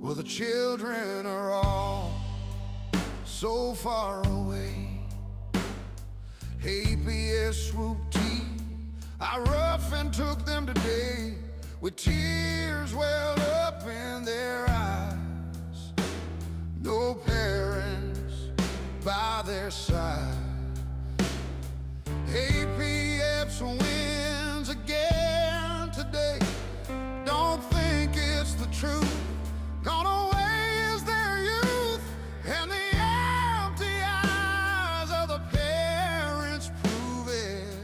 Well, the children are all so far away. APS swooped T, I rough and took them today, with tears welled up in their eyes. No parents by their side. APS wins again today. Don't think it's the truth. Gone away is their youth, and the empty eyes of the parents prove it.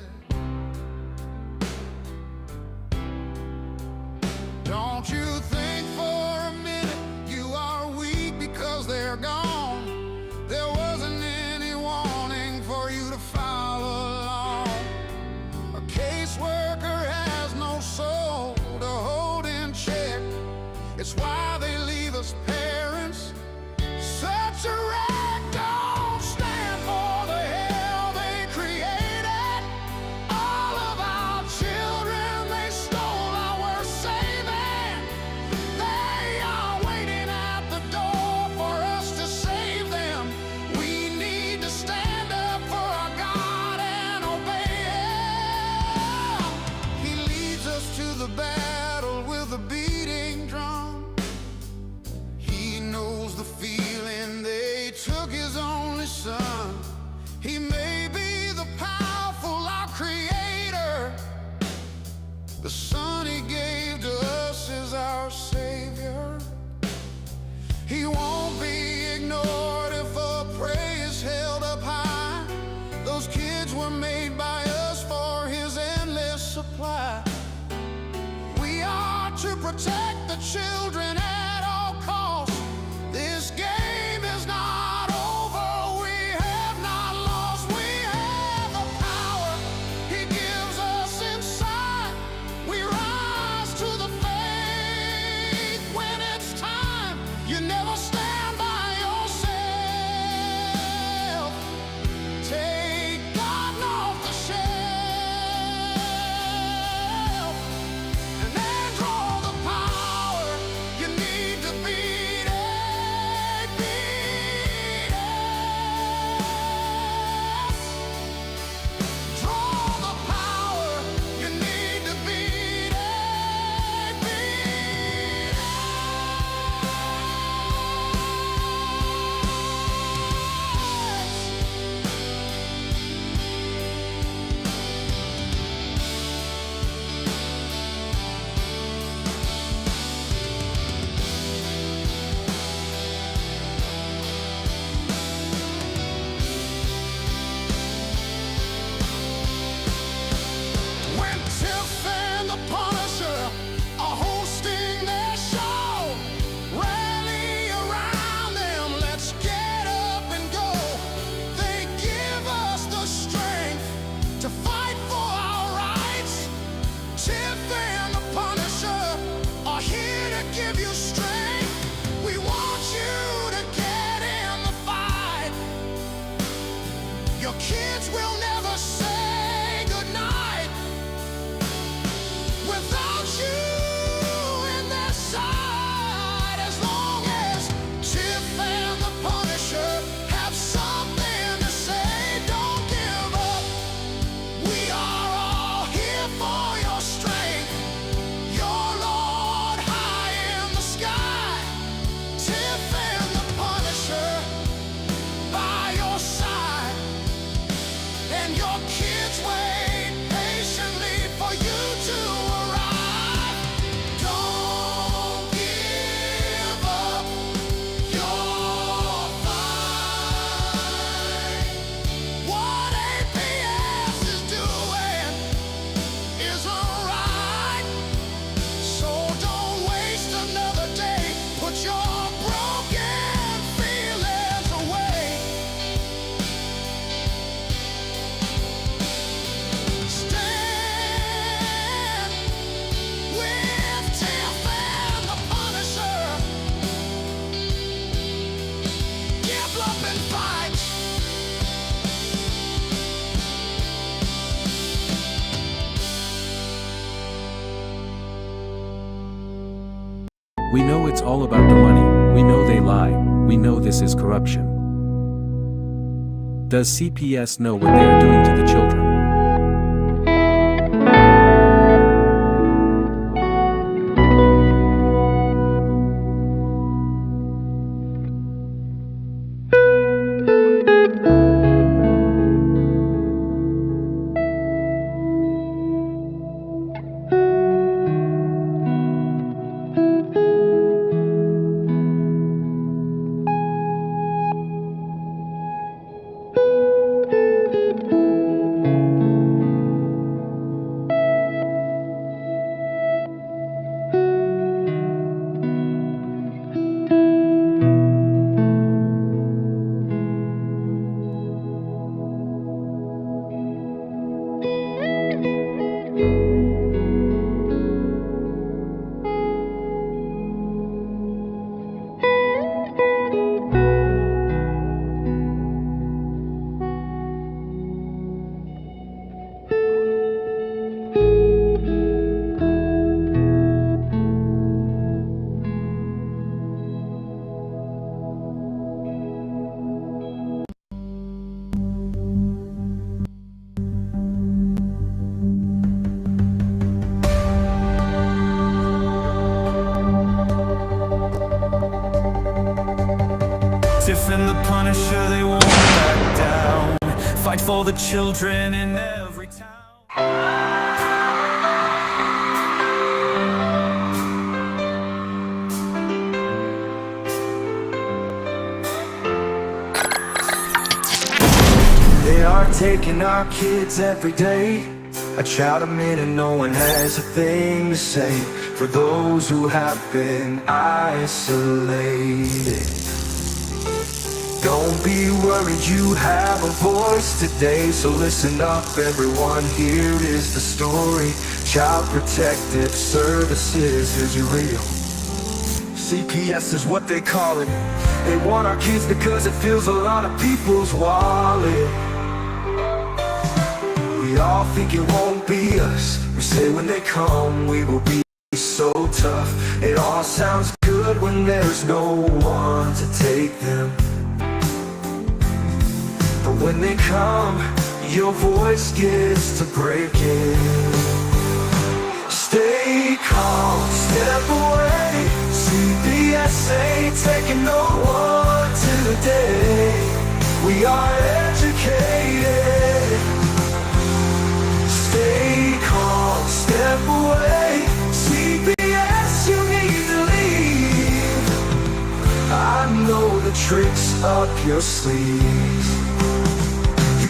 Don't you think for a minute you are weak because they're gone. There wasn't any warning for you to follow along. A caseworker has no soul to hold in check. It's why they leave us parents such a wreck. Don't stand for the hell they created. All of our children they stole, our saving. They are waiting at the door for us to save them. We need to stand up for our God and obey Him. He leads us to the battle with a beating drum. The feeling they took his only son. He may be the powerful, our creator. The son he gave to us is our savior. He won't be ignored if a praise is held up high. Those kids were made by us for his endless supply. We are to protect the children at all costs. This game is not over, we have not lost. We have the power He gives us inside. We rise to the faith when it's time. You never stand by yourself. Take God off the shelf and then draw the power you need to beat it. Give you strength. We want you to get in the fight. Your kids will never say goodnight without you in their side. As long as Tiff and the Punisher have something to say, don't give up. We are all here for your strength. Your Lord high in the sky, Tiff and the Punisher by your side, and your kids wait patiently for you to arrive. Don't give up your fight. What APS is doing isn't right. So don't waste another day. Put your broken feelings away. We know it's all about the money, we know they lie, we know this is corruption. Does CPS know what they are doing to the children? Tiff and the Punisher, they won't back down. Fight for the children in every town. They are taking our kids every day. I shout them in and no one has a thing to say. For those who have been isolated, don't be worried, you have a voice today. So listen up everyone, here is the story. Child Protective Services is real. CPS is what they call it. They want our kids because it fills a lot of people's wallet. We all think it won't be us. We say when they come we will be so tough. It all sounds good when there's no one to take them. But when they come, your voice gets to breaking. Stay calm, step away. CPS ain't taking no one today. We are educated. Stay calm, step away. CPS, you need to leave. I know the tricks up your sleeves.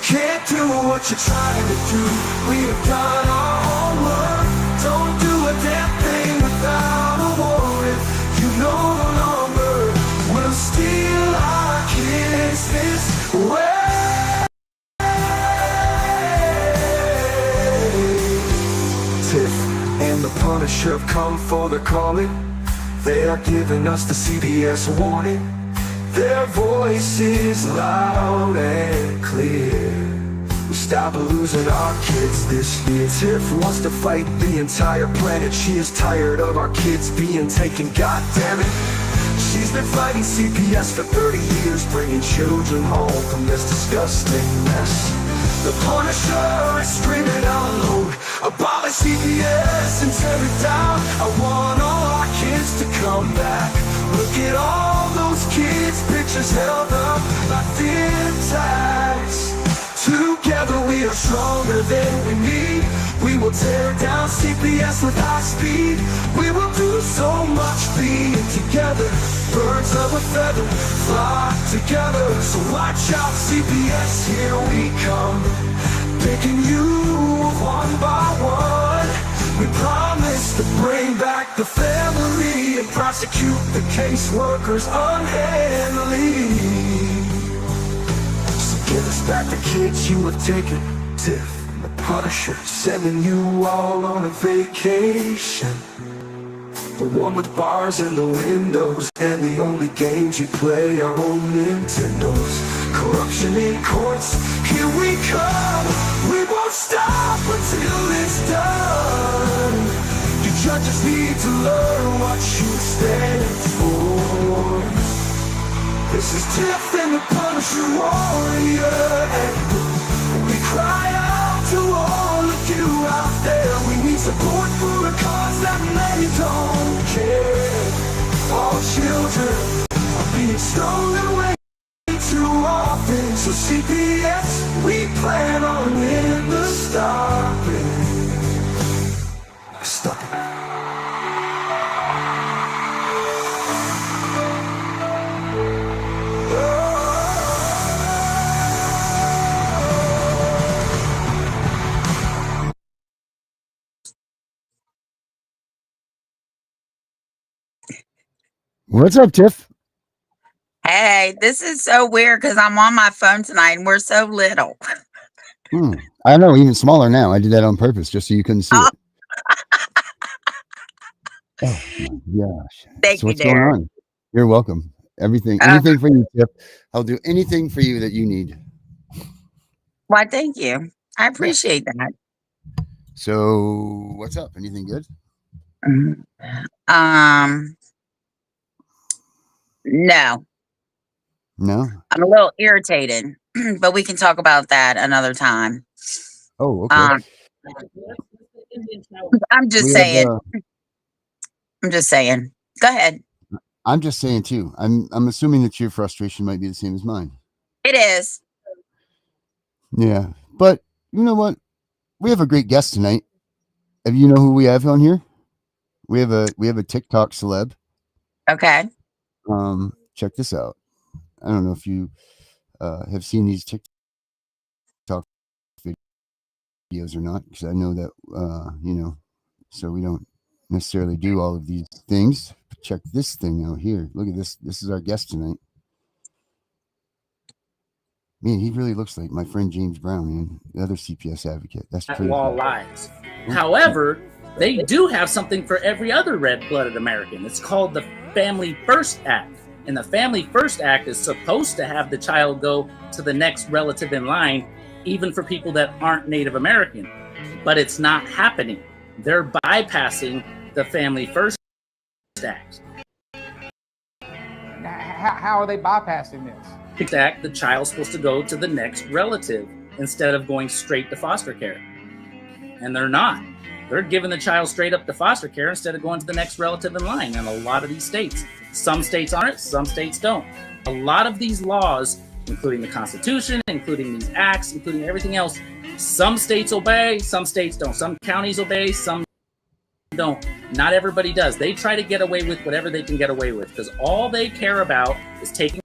Can't do what you're trying to do. We have done our homework. Don't do a damn thing without a warrant. You no longer will steal our kids this way. Tiff and the Punisher have come for the calling. They are giving us the CPS warning. Their voice is loud and clear. We stop losing our kids this year. Tiff wants to fight the entire planet. She is tired of our kids being taken, God damn it. She's been fighting CPS for 30 years, bringing children home from this disgusting mess. The Punisher is screaming out loud, abolish CPS and tear it down. I want all our kids to come back. Look at all those kids' pictures held up like thin tags. Together we are stronger than we need. We will tear down CPS with high speed. We will do so much being together. Birds of a feather flock together. So watch out CPS, here we come. Picking you one by one. We promise to bring back the family and prosecute the caseworkers unhandily. So give us back the kids you have taken. Tiff and the Punisher sending you all on a vacation. The one with bars in the windows, and the only games you play are on Nintendos. Corruption in courts, here we come. We won't stop until it's done. You just just need to learn what you stand for. This is Tiff and the Punisher Warrior, and we cry out to all of you out there. We need support for a cause that many don't care. All children are being stolen away too often. So CPS, we plan on never stopping. Stop it. What's up, Tiff? Hey, this is so weird because I'm on my phone tonight and we're so little. I know, even smaller now. I did that on purpose just so you couldn't see it. Oh my gosh. Thank So you, what's going Derek. on? You're welcome. Anything for you, Tiff. I'll do anything for you that you need. Why, thank you. I appreciate that. So what's up? Anything good? No, No? I'm a little irritated, but we can talk about that another time. Oh, okay. I'm just We saying. have, I'm just saying. Go ahead. I'm just saying too. I'm assuming that your frustration might be the same as mine. It is. Yeah. But you know what? We have a great guest tonight. You know who we have on here? We have a TikTok celeb. Okay. Check this out. I don't know if you have seen these TikTok videos or not, because I know that so we don't necessarily do all of these things. But check this thing out here. Look at this. This is our guest tonight. Man, he really looks like my friend James Brown, man, the other CPS advocate. That's crazy. Law lies. However, they do have something for every other red-blooded American. It's called the Family First Act. And the Family First Act is supposed to have the child go to the next relative in line, even for people that aren't Native American. But it's not happening. They're bypassing the Family First Act. How are they bypassing this? Act, the child's supposed to go to the next relative instead of going straight to foster care. And they're not. They're giving the child straight up to foster care instead of going to the next relative in line in a lot of these states. Some states aren't, some states don't. A lot of these laws, including the Constitution, including these acts, including everything else, some states obey, some states don't. Some counties obey, some don't. Not everybody does. They try to get away with whatever they can get away with because all they care about is taking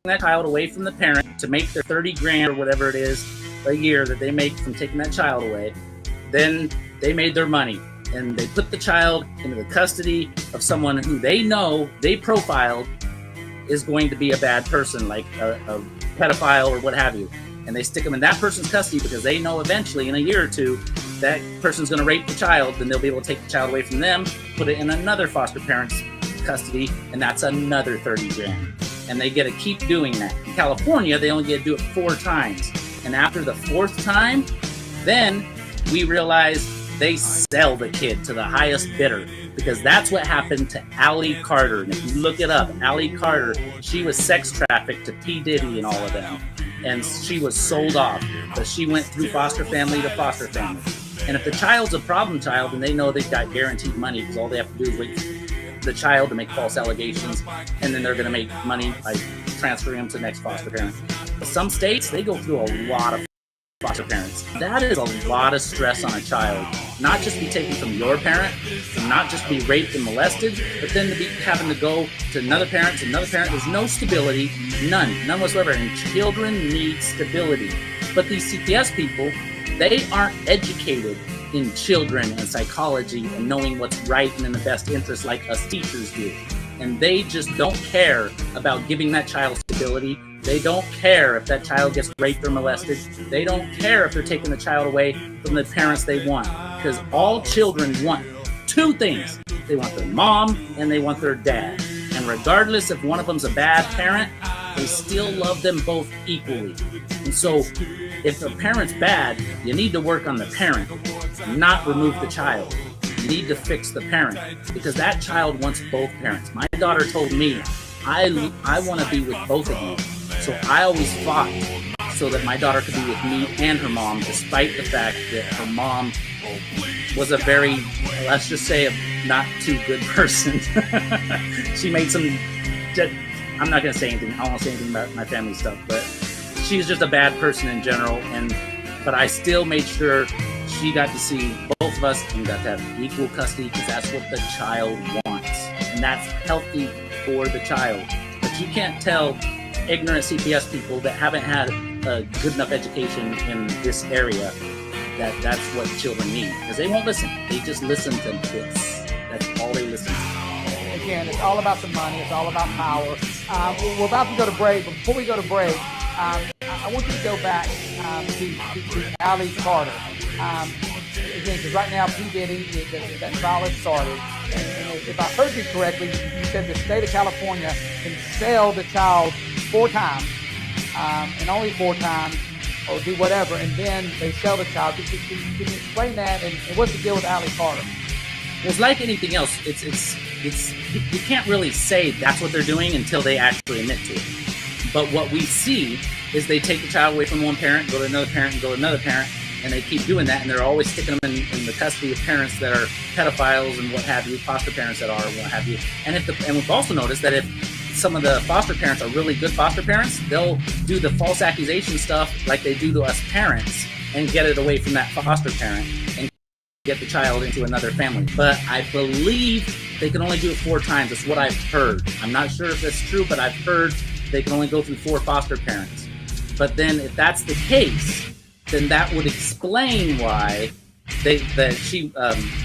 that child away from the parent to make their 30 grand or whatever it is a year that they make from taking that child away. Then they made their money and they put the child into the custody of someone who they know, they profiled, is going to be a bad person, like a pedophile or what have you. And they stick them in that person's custody because they know eventually in a year or two that person's going to rape the child, then they'll be able to take the child away from them, put it in another foster parent's custody, and that's another 30 grand. And they get to keep doing that. In California, they only get to do it 4 times. And after the 4th time, then we realize they sell the kid to the highest bidder because that's what happened to Allie Carter. And if you look it up, Allie Carter, she was sex trafficked to P. Diddy and all of them. And she was sold off, but she went through foster family to foster family. And if the child's a problem child, and they know they've got guaranteed money because all they have to do is wait for the child to make false allegations, and then they're going to make money by transferring them to the next foster parent. But some states, they go through a lot of foster parents. That is a lot of stress on a child. Not just be taken from your parent, and not just be raped and molested, but then to be having to go to another parent, There's no stability, none whatsoever. And children need stability. But these CPS people, they aren't educated in children and psychology and knowing what's right and in the best interest like us teachers do. And they just don't care about giving that child stability. They don't care if that child gets raped or molested. They don't care if they're taking the child away from the parents they want. Because all children want 2 things. They want their mom and they want their dad. And regardless if one of them's a bad parent, they still love them both equally. And so if the parent's bad, you need to work on the parent, not remove the child. You need to fix the parent, because that child wants both parents. My daughter told me, I want to be with both of you. So I always fought so that my daughter could be with me and her mom, despite the fact that her mom was a very, let's just say, a not too good person. She made some, I'm not going to say anything. I won't say anything about my family stuff, but she's just a bad person in general. But I still made sure she got to see both of us and got to have equal custody, because that's what the child wants. And that's healthy for the child. But you can't tell ignorant CPS people that haven't had a good enough education in this area that that's what children need, because they won't listen. They just listen to this. That's all they listen to. Again, it's all about the money. It's all about power. We're about to go to break, but before we go to break, I want you to go back to Ali Carter. Again, because right now, P. Diddy, that trial has started. And if I heard you correctly, you said the state of California can sell the child 4 times, and only 4 times, or do whatever, and then they sell the child. Can you explain that? And what's the deal with Ali Carter? Well, it's like anything else. It's you can't really say that's what they're doing until they actually admit to it. But what we see is they take the child away from one parent, go to another parent, and go to another parent, and they keep doing that, and they're always sticking them in the custody of parents that are pedophiles and what have you, foster parents that are, and what have you. And we've also noticed that if some of the foster parents are really good foster parents, they'll do the false accusation stuff like they do to us parents and get it away from that foster parent and get the child into another family. But I believe they can only do it 4 times. That's what I've heard. I'm not sure if that's true, but I've heard they can only go through 4 foster parents. But then if that's the case, then that would explain why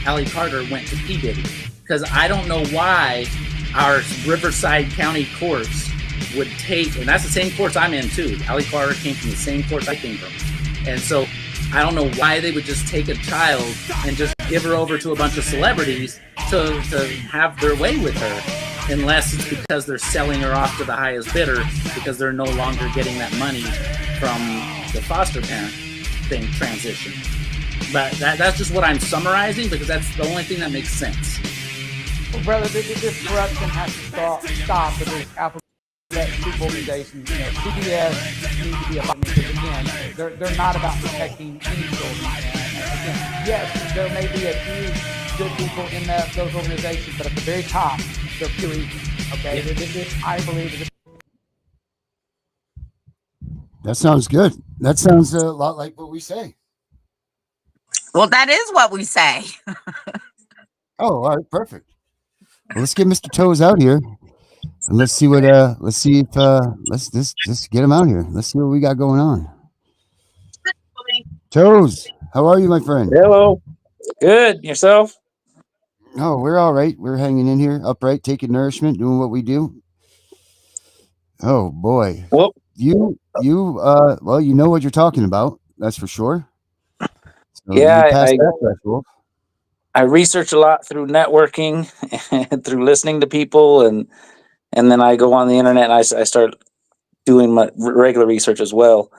Ali Carter went to P. Diddy. Because I don't know why our Riverside County courts would take, and that's the same courts I'm in too. Ali Carter came from the same courts I came from. And so I don't know why they would just take a child and just give her over to a bunch of celebrities to have their way with her, unless it's because they're selling her off to the highest bidder because they're no longer getting that money from the foster parent thing transition. But that's just what I'm summarizing, because that's the only thing that makes sense. Well, brother, this corruption has to stop with this alphabet soup organization. CPS needs to be about, because again, they're not about protecting any children. And again, yes, there may be a few good people in those organizations, but at the very top, they're pure evil. Okay, this, I believe. That sounds good. That sounds a lot like what we say. Well, that is what we say. Oh, all right, perfect. Well, let's get Mr. Toes out here, and let's see what. Let's see if let's just get him out here. Let's see what we got going on. Toes, how are you, my friend? Hello. Good. Yourself? Oh, we're all right. We're hanging in here, upright, taking nourishment, doing what we do. Oh boy. Well, you well, you know what you're talking about. That's for sure. So yeah, you passed that threshold. I research a lot through networking and through listening to people, and then I go on the internet and I start doing my regular research as well.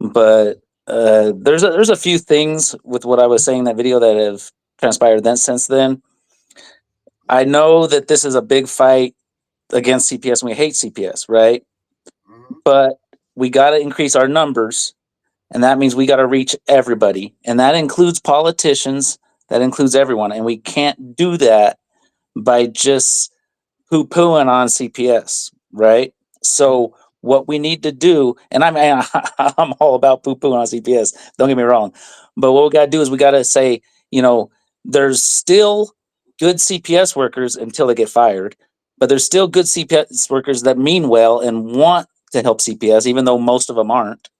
But there's a few things with what I was saying in that video that have transpired since then. I know that this is a big fight against CPS, and we hate CPS, right? Mm-hmm. But we got to increase our numbers, and that means we got to reach everybody, and that includes politicians. That includes everyone, and we can't do that by just poo-pooing on CPS, right? So what we need to do, and I'm all about poo-pooing on CPS, don't get me wrong, but what we got to do is we got to say, there's still good CPS workers until they get fired, but there's still good CPS workers that mean well and want to help CPS, even though most of them aren't.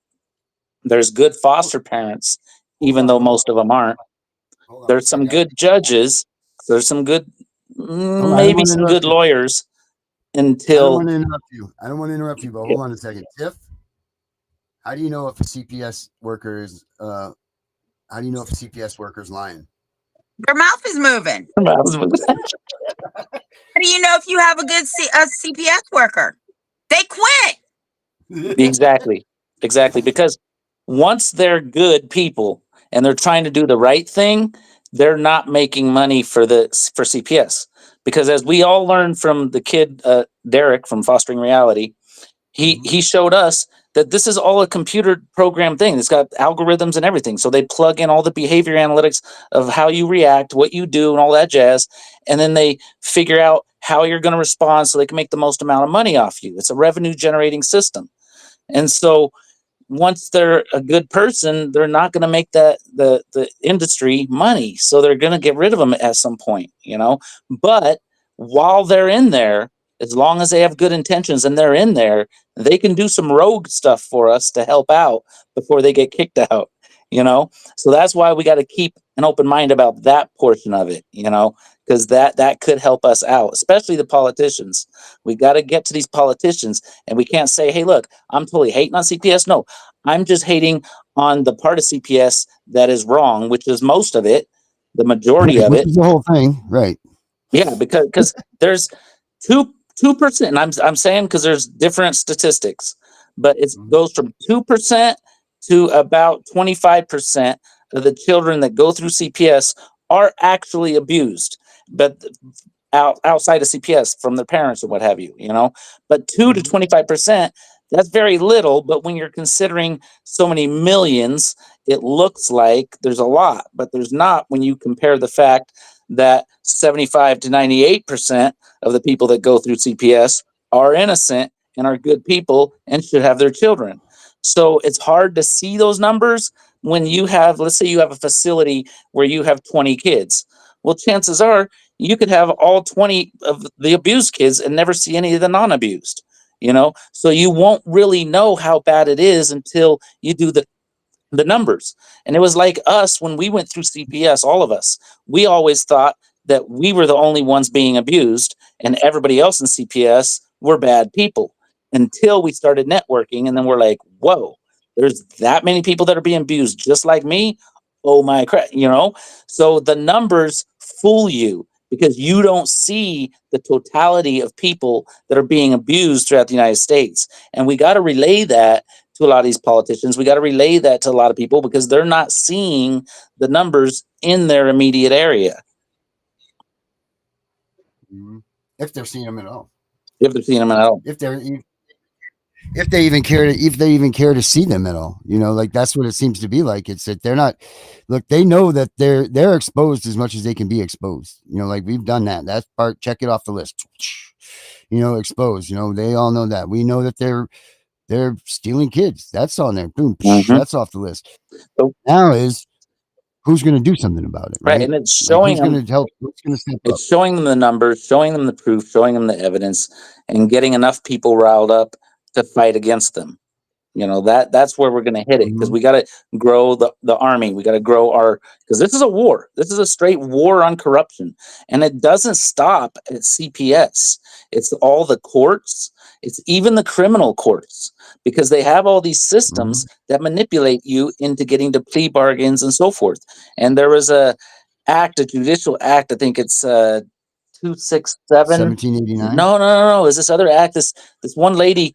There's good foster parents, even though most of them aren't. There's some good judges. There's some good, maybe some good lawyers. Until I don't want to interrupt you. But hold on a second, Tiff. How do you know if a CPS worker is? How do you know if a CPS worker is lying? Their mouth is moving. How do you know if you have a good CPS worker? They quit. Exactly. Because once they're good people and they're trying to do the right thing, they're not making money for CPS, because as we all learned from the kid Derek from Fostering Reality, he showed us that this is all a computer program thing. It's got algorithms and everything. So they plug in all the behavior analytics of how you react, what you do, and all that jazz. And then they figure out how you're going to respond so they can make the most amount of money off you. It's a revenue generating system. And so once they're a good person, they're not going to make the industry money. So they're going to get rid of them at some point, you know. But while they're in there, as long as they have good intentions and they're in there, they can do some rogue stuff for us to help out before they get kicked out, you know. So that's why we got to keep an open mind about that portion of it, you know, because that could help us out, especially the politicians. We got to get to these politicians, and we can't say, hey, look, I'm totally hating on CPS. No, I'm just hating on the part of CPS that is wrong, which is most of it, the majority Right, of which it. is the whole thing, right? Yeah, because there's 2%. And I'm saying because there's different statistics, but it goes from 2% to about 25% of the children that go through CPS are actually abused, but outside of CPS from their parents or what have you, you know. But 2 to 25%, that's very little. But when you're considering so many millions, it looks like there's a lot, but there's not when you compare the fact that 75 to 98% of the people that go through CPS are innocent and are good people and should have their children. So it's hard to see those numbers when you have, let's say you have a facility where you have 20 kids. Well, chances are you could have all 20 of the abused kids and never see any of the non-abused, you know? So you won't really know how bad it is until you do the numbers. And it was like us when we went through CPS, all of us, we always thought that we were the only ones being abused and everybody else in CPS were bad people until we started networking. And then we're like, whoa, there's that many people that are being abused just like me. Oh my crap, you know? So the numbers fool you because you don't see the totality of people that are being abused throughout the United States. And we got to relay that to a lot of these politicians. We got to relay that to a lot of people because they're not seeing the numbers in their immediate area. If they're seeing them at all. If they're seeing them at all. If they even care to see them at all, you know, like that's what it seems to be like. It's that they're not, look, they know that they're exposed as much as they can be exposed, you know, like we've done that part, check it off the list, you know, exposed, you know, they all know that. We know that they're stealing kids, that's on there, boom, that's off the list. So now is who's going to do something about it, right? And it's showing like, who's going to help, who's going to step up? It's showing them the numbers, showing them the proof, showing them the evidence, and getting enough people riled up to fight against them. You know, that's where we're going to hit it, because we got to grow the army. We got to grow because this is a war. This is a straight war on corruption. And it doesn't stop at CPS. It's all the courts. It's even the criminal courts, because they have all these systems that manipulate you into getting to plea bargains and so forth. And there was a judicial act, I think it's 267. 1789. No. Is this other act? This one lady,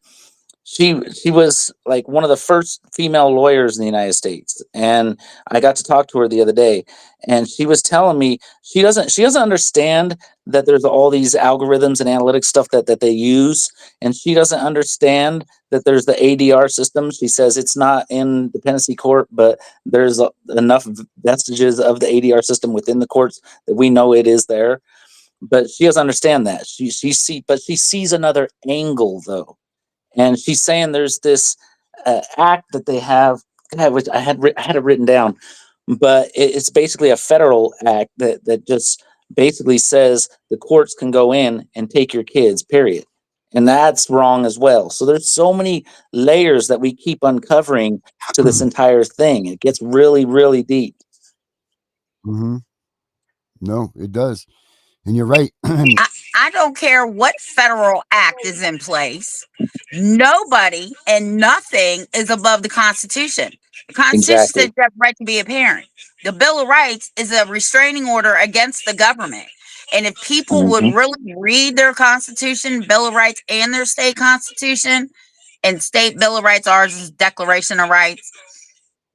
she was like one of the first female lawyers in the United States, and I got to talk to her the other day, and she was telling me she doesn't understand that there's all these algorithms and analytics stuff that they use, and she doesn't understand that there's the ADR system. She says it's not in dependency court, but there's enough vestiges of the ADR system within the courts that we know it is there. But she doesn't understand that. She sees another angle though. And she's saying there's this act that they have, which I had it written down, but it's basically a federal act that just basically says the courts can go in and take your kids, period. And that's wrong as well. So there's so many layers that we keep uncovering to this entire thing. It gets really, really deep. No, it does. And you're right. I don't care what federal act is in place. Nobody and nothing is above the Constitution. The Constitution says you have the right to be a parent. The Bill of Rights is a restraining order against the government. And if people would really read their Constitution, Bill of Rights, and their state constitution, and state Bill of Rights, ours is Declaration of Rights,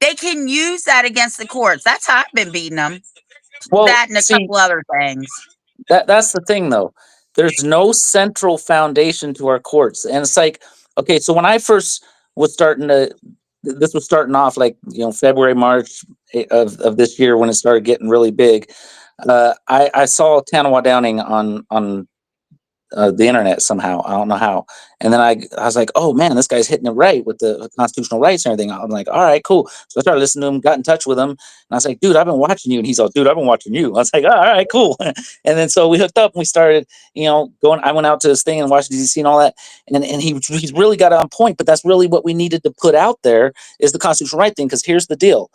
they can use that against the courts. That's how I've been beating them. Well, That and a see, couple other things. that's the thing though. There's no central foundation to our courts. And it's like, okay, so when I first was starting to this was starting off like, February, March of this year when it started getting really big. I saw Tanawa Downing on the internet somehow. I don't know how. And then I was like, oh man, this guy's hitting it right with the constitutional rights and everything. I'm like, all right, cool. So I started listening to him, got in touch with him, and I was like, dude, I've been watching you. And he's all, dude, I've been watching you. I was like, all right, cool. And then so we hooked up and we started, going. I went out to his thing in Washington D.C. and all that, and he's really got it on point. But that's really what we needed to put out there is the constitutional right thing. Because here's the deal: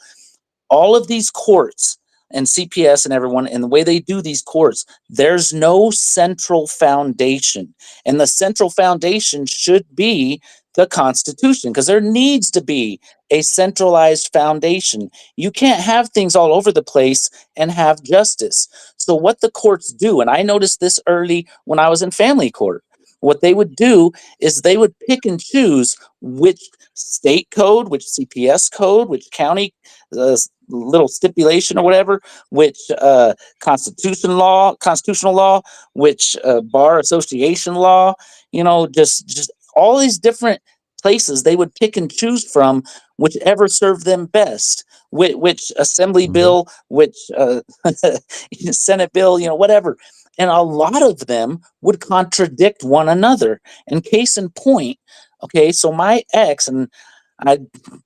all of these courts and CPS and everyone, and the way they do these courts, there's no central foundation. And the central foundation should be the Constitution, because there needs to be a centralized foundation. You can't have things all over the place and have justice. So what the courts do, and I noticed this early when I was in family court, what they would do is they would pick and choose which state code, which CPS code, which county little stipulation or whatever, which constitutional law, which bar association law, just all these different places they would pick and choose from whichever served them best. Which assembly bill, which Senate bill, whatever. And a lot of them would contradict one another. And case in point, okay, so my ex, and I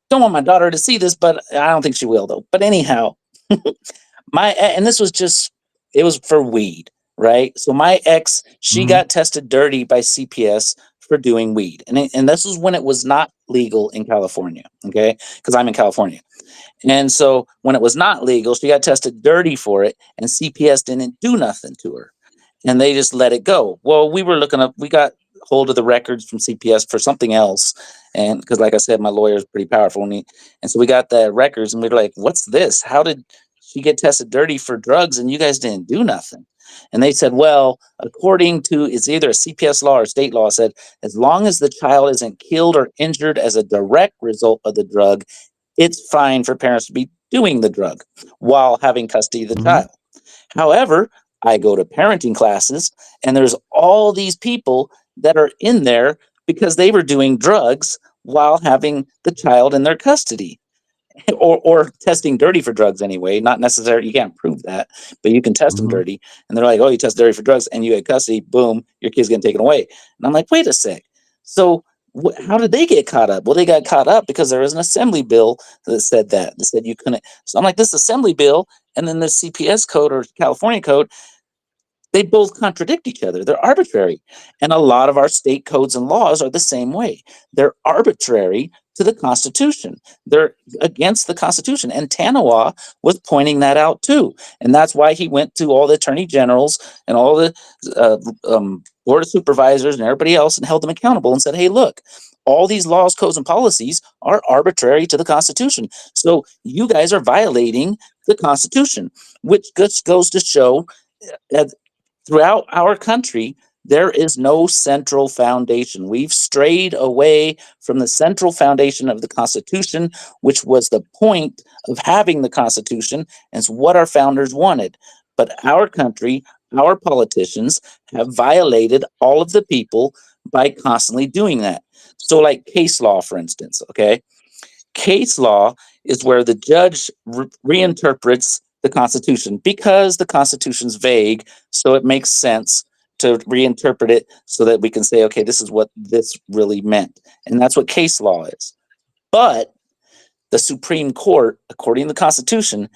don't want my daughter to see this, but I don't think she will though. But anyhow, and this was it was for weed, right? So my ex, she got tested dirty by CPS for doing weed. And this was when it was not legal in California, okay? Because I'm in California. And so when it was not legal, she got tested dirty for it, and CPS didn't do nothing to her. And they just let it go. Well, we got hold of the records from CPS for something else. And because, like I said, my lawyer is pretty powerful. And so we got the records and we were like, what's this? How did she get tested dirty for drugs and you guys didn't do nothing? And they said, well, according to, it's either a CPS law or state law, said, as long as the child isn't killed or injured as a direct result of the drug, it's fine for parents to be doing the drug while having custody of the child. However, I go to parenting classes and there's all these people that are in there because they were doing drugs while having the child in their custody. Or testing dirty for drugs anyway. Not necessarily, you can't prove that, but you can test them dirty. And they're like, oh, you test dirty for drugs and you had custody, boom, your kid's getting taken away. And I'm like, wait a sec. So how did they get caught up? Well, they got caught up because there was an assembly bill that said you couldn't. So I'm like, this assembly bill and then the CPS code or California code, they both contradict each other. They're arbitrary. And a lot of our state codes and laws are the same way. They're arbitrary to the Constitution. They're against the Constitution. And Tanawa was pointing that out too. And that's why he went to all the attorney generals and all the board of supervisors and everybody else and held them accountable and said, hey, look, all these laws, codes, and policies are arbitrary to the Constitution. So you guys are violating the Constitution, which just goes to show that throughout our country, there is no central foundation. We've strayed away from the central foundation of the Constitution, which was the point of having the Constitution, and it's what our founders wanted. But our country, our politicians have violated all of the people by constantly doing that. So like case law, for instance, okay? Case law is where the judge reinterprets the Constitution because the Constitution's vague, so it makes sense to reinterpret it so that we can say, okay, this is what this really meant. And that's what case law is. But the Supreme Court, according to the Constitution,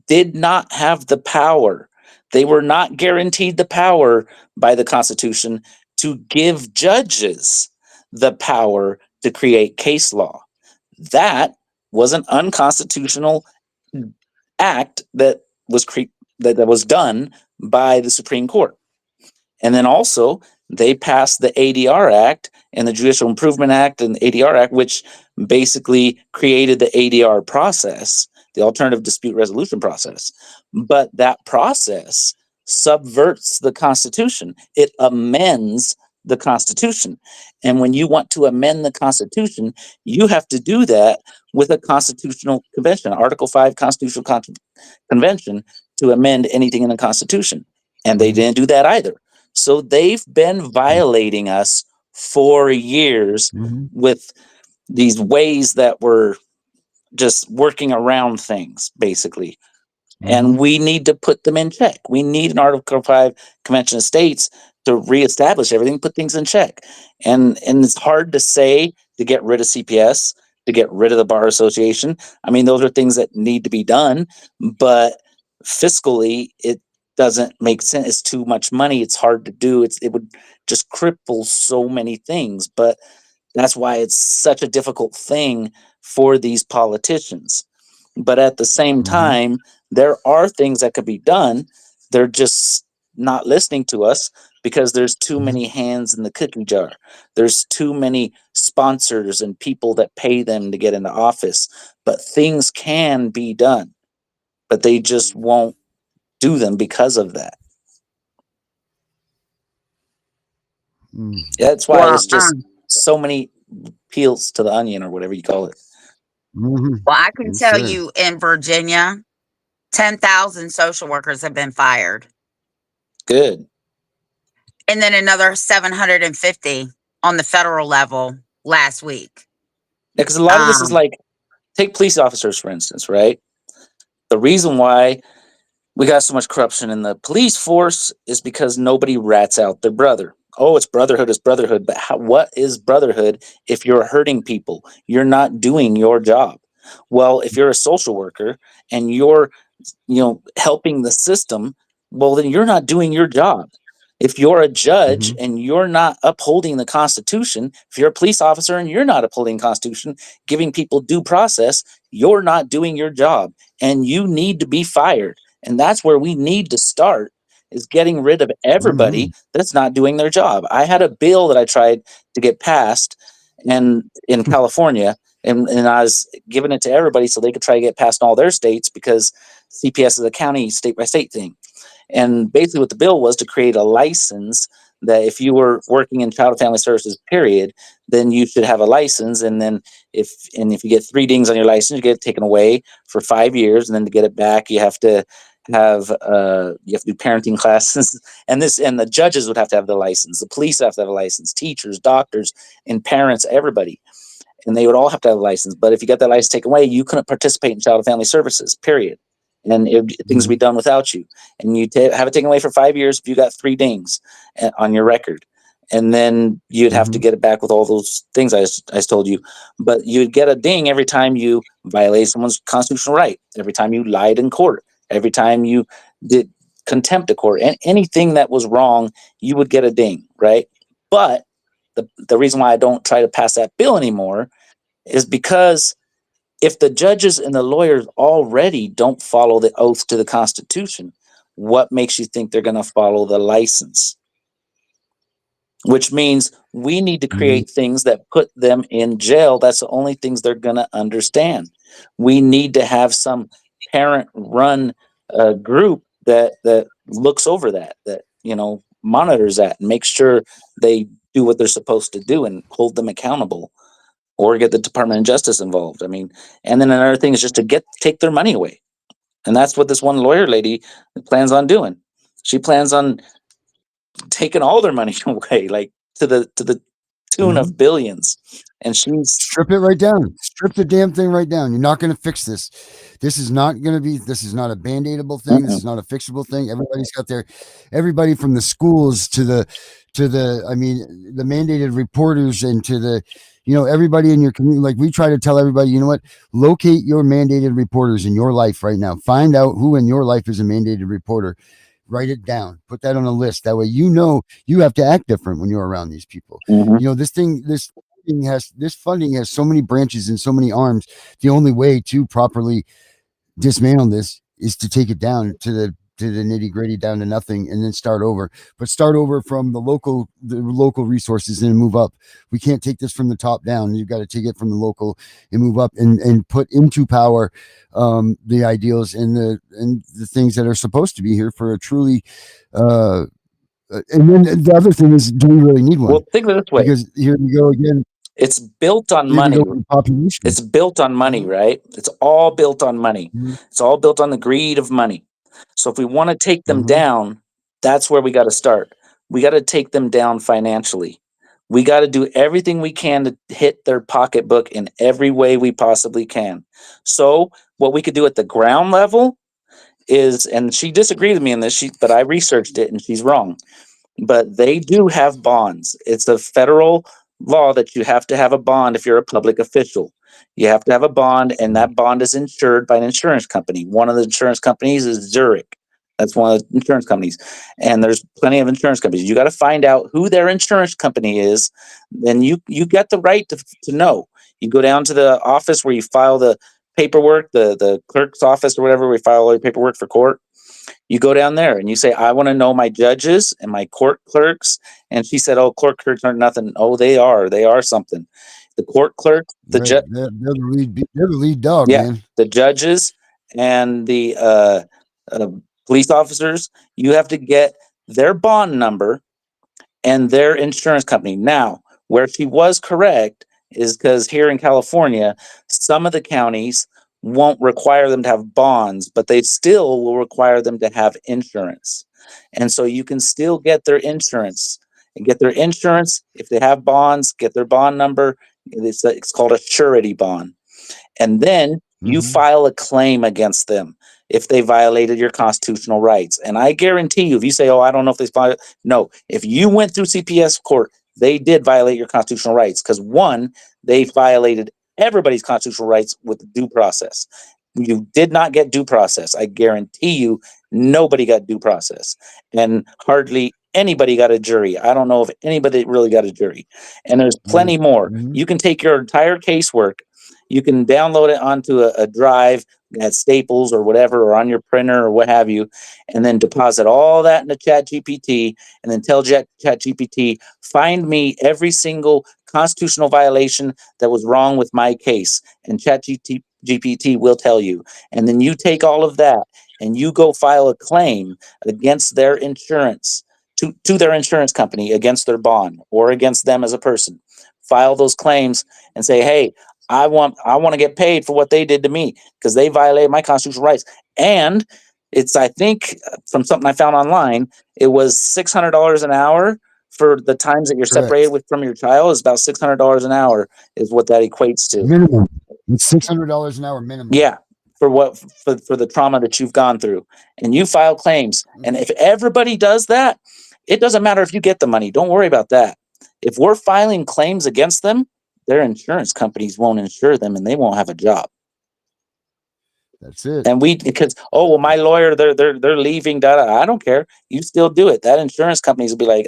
did not have the power. They were not guaranteed the power by the Constitution to give judges the power to create case law. That was an unconstitutional act that was done by the Supreme Court. And then also they passed the ADR Act and the Judicial Improvement Act and the ADR Act, which basically created the ADR process, the alternative dispute resolution process. But that process subverts the Constitution. It amends the Constitution. And when you want to amend the Constitution, you have to do that with a constitutional convention, Article 5 Constitutional Convention, to amend anything in the Constitution. And they didn't do that either. So they've been violating us for years with these ways that we're just working around things, basically. And we need to put them in check. We need an Article 5 Convention of States to reestablish everything, put things in check. And it's hard to say to get rid of CPS, to get rid of the Bar Association. I mean, those are things that need to be done, but fiscally, it doesn't make sense. It's too much money. It's hard to do. It would just cripple so many things. But that's why it's such a difficult thing for these politicians. But at the same time, there are things that could be done. They're just not listening to us because there's too many hands in the cookie jar. There's too many sponsors and people that pay them to get into office. But things can be done, but they just won't do them because of that. That's why Well, it's just so many peels to the onion, or whatever you call it. well, I can Yes, tell sir. you in Virginia, 10,000 social workers have been fired, Good. and then another 750 on the federal level last week. Because a lot of this is like, take police officers, for instance, right? The reason why we got so much corruption in the police force is because nobody rats out their brother. Oh, it's brotherhood. But what is brotherhood if you're hurting people? You're not doing your job. Well, if you're a social worker and you're, helping the system, well, then you're not doing your job. If you're a judge and you're not upholding the Constitution, if you're a police officer and you're not upholding the Constitution, giving people due process, you're not doing your job, and you need to be fired. And that's where we need to start, is getting rid of everybody that's not doing their job. I had a bill that I tried to get passed and in California, and I was giving it to everybody so they could try to get passed in all their states, because CPS is a county state by state thing. And basically what the bill was to create a license that if you were working in child and family services, period, then you should have a license. And then if you get 3 dings on your license, you get it taken away for 5 years. And then to get it back, you have to have do parenting classes. And the judges would have to have the license. The police have to have a license, teachers, doctors, and parents, everybody. And they would all have to have a license. But if you got that license taken away, you couldn't participate in child and family services, period. And things would be done without you. And you have it taken away for 5 years if you got 3 dings on your record. And then you'd have to get it back with all those things I told you. But you'd get a ding every time you violated someone's constitutional right, every time you lied in court, every time you did contempt of court, and anything that was wrong, you would get a ding, right? But the reason why I don't try to pass that bill anymore is because if the judges and the lawyers already don't follow the oath to the Constitution, what makes you think they're going to follow the license? Which means we need to create things that put them in jail. That's the only things they're going to understand. We need to have some parent-run group that looks over that monitors that and makes sure they do what they're supposed to do and hold them accountable. Or get the Department of Justice involved. I mean, and then another thing is just to take their money away. And that's what this one lawyer lady plans on doing. She plans on taking all their money away, like to the tune of billions. And she's strip it right down. Strip the damn thing right down. You're not going to fix this. This is not a band-aidable thing. This is not a fixable thing. Everybody from the schools to the mandated reporters and to the, everybody in your community. Like, we try to tell everybody, you know what, locate your mandated reporters in your life right now. Find out who in your life is a mandated reporter. Write it down. Put that on a list. That way, you have to act different when you're around these people. This funding has so many branches and so many arms. The only way to properly dismantle this is to take it down to the nitty gritty, down to nothing, and then start over. But start over from the local resources and move up. We can't take this from the top down. You've got to take it from the local and move up and put into power the ideals and the things that are supposed to be here for a truly And then the other thing is, do we really need one? Well, think of it this way. Because here we go again. It's built on Here we money. go with the population. It's built on money, right? It's all built on money. It's all built on the greed of money. So if we want to take them down, that's where we got to start. We got to take them down financially. We got to do everything we can to hit their pocketbook in every way we possibly can. So what we could do at the ground level is, and she disagreed with me in this, but I researched it and she's wrong. But they do have bonds. It's a federal law that you have to have a bond if you're a public official. You have to have a bond, and that bond is insured by an insurance company. One of the insurance companies is Zurich. That's one of the insurance companies. And there's plenty of insurance companies. You got to find out who their insurance company is. Then you get the right to know. You go down to the office where you file the paperwork, the clerk's office or whatever, where you file all your paperwork for court. You go down there and you say, I want to know my judges and my court clerks. And she said, oh, court clerks aren't nothing. Oh, they are something. The court clerks, the Right. They're the lead dog, yeah, man. the judges and the police officers, you have to get their bond number and their insurance company. Now, where she was correct is because here in California, some of the counties won't require them to have bonds, but they still will require them to have insurance. And so you can still get their insurance and get their insurance. If they have bonds, get their bond number. It's called a surety bond. And then you file a claim against them if they violated your constitutional rights. And I guarantee you, if you say, oh, I don't know if they violated, no, if you went through CPS court, they did violate your constitutional rights because one, they violated everybody's constitutional rights with due process. You did not get due process. I guarantee you, nobody got due process. And hardly anybody got a jury. I don't know if anybody really got a jury. And there's plenty more. You can take your entire casework, you can download it onto a drive at Staples or whatever, or on your printer or what have you, and then deposit all that into Chat GPT, and then tell Chat GPT, find me every single constitutional violation that was wrong with my case. And Chat GPT will tell you. And then you take all of that and you go file a claim against their insurance, to their insurance company, against their bond or against them as a person. File those claims and say, hey, I want to get paid for what they did to me because they violated my constitutional rights. And it's, I think, from something I found online, it was $600 an hour for the times that you're separated from your child. Is about $600 an hour is what that equates to. Minimum. It's $600 an hour minimum. Yeah, for the trauma that you've gone through, and you file claims. And if everybody does that, it doesn't matter if you get the money. Don't worry about that. If we're filing claims against them, their insurance companies won't insure them and they won't have a job. That's it. And because, oh, well, my lawyer, they're leaving, I don't care. You still do it. That insurance companies will be like,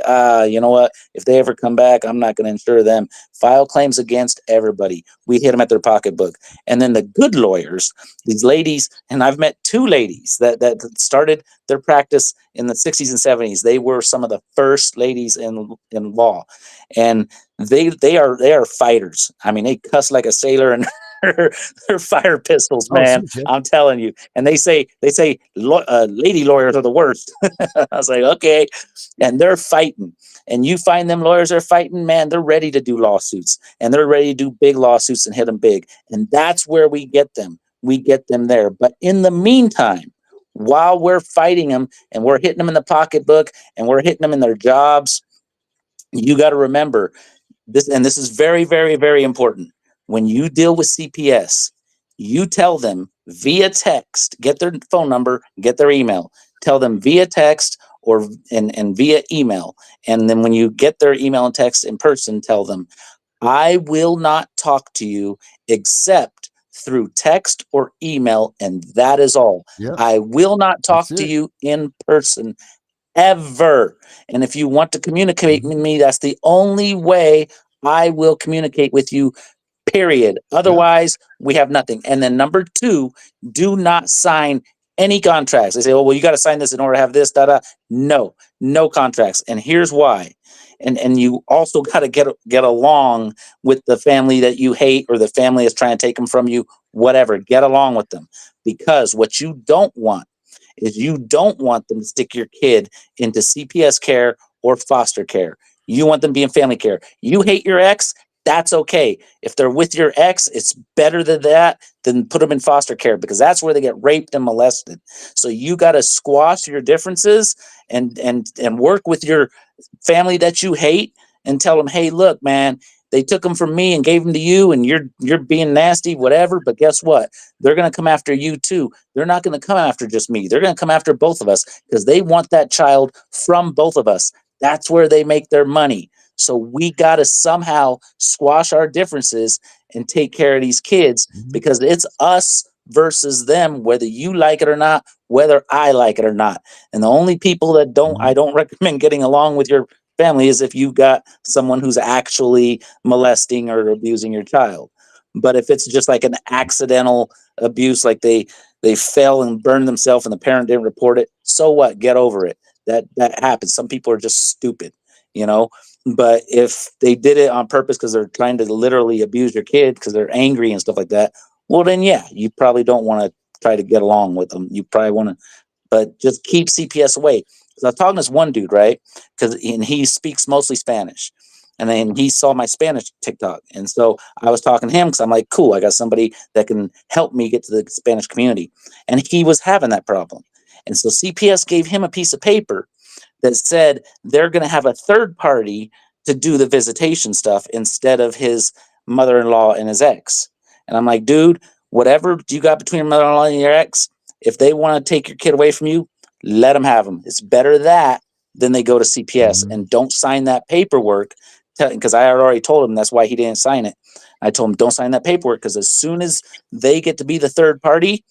you know what? If they ever come back, I'm not going to insure them. File claims against everybody. We hit them at their pocketbook. And then the good lawyers, these ladies, and I've met two ladies that started their practice in the 60s and 70s. They were some of the first ladies in law. And they are fighters. I mean, they cuss like a sailor and they're fire pistols, man. I'm telling you. And they say lady lawyers are the worst. I was like, okay. And they're fighting. And you find them lawyers are fighting, man, they're ready to do lawsuits. And they're ready to do big lawsuits and hit them big. And that's where we get them. We get them there. But in the meantime, while we're fighting them and we're hitting them in the pocketbook and we're hitting them in their jobs, you got to remember this, and this is very, very, very important. When you deal with CPS, you tell them via text, get their phone number, get their email, tell them via text or and via email. And then when you get their email and text in person, tell them, I will not talk to you except through text or email, and that is all. I will not talk to you in person ever. And if you want to communicate with me, that's the only way I will communicate with you, period. Otherwise, we have nothing. And then number two, do not sign any contracts. They say, oh, well, you got to sign this in order to have this, No contracts. And here's why. And you also got to get along with the family that you hate or the family is trying to take them from you, whatever. Get along with them. Because what you don't want is you don't want them to stick your kid into CPS care or foster care. You want them to be in family care. You hate your ex, that's okay. If they're with your ex, it's better than that than put them in foster care, because that's where they get raped and molested. So you got to squash your differences and work with your family that you hate and tell them, hey, look, man, they took them from me and gave them to you, and you're being nasty, whatever. But guess what? They're going to come after you too. They're not going to come after just me. They're going to come after both of us because they want that child from both of us. That's where they make their money. So we got to somehow squash our differences and take care of these kids, because it's us versus them, whether you like it or not, whether I like it or not. And the only people that I don't recommend getting along with your family is if you got someone who's actually molesting or abusing your child. But if it's just like an accidental abuse, like they fell and burned themselves and the parent didn't report it, so what? Get over it. That happens. Some people are just stupid, you know. But if they did it on purpose because they're trying to literally abuse your kid because they're angry and stuff like that, well then yeah, you probably don't want to try to get along with them. You probably want to, but just keep CPS away. Because I was talking to this one dude, right? And he speaks mostly Spanish. And then he saw my Spanish TikTok. And so I was talking to him because I'm like, cool, I got somebody that can help me get to the Spanish community. And he was having that problem. And so CPS gave him a piece of paper that said they're going to have a third party to do the visitation stuff instead of his mother-in-law and his ex. And I'm like, dude, whatever you got between your mother-in-law and your ex, if they want to take your kid away from you, let them have them. It's better that than they go to CPS. And don't sign that paperwork, because I had already told him that's why he didn't sign it. I told him, don't sign that paperwork, because as soon as they get to be the third party,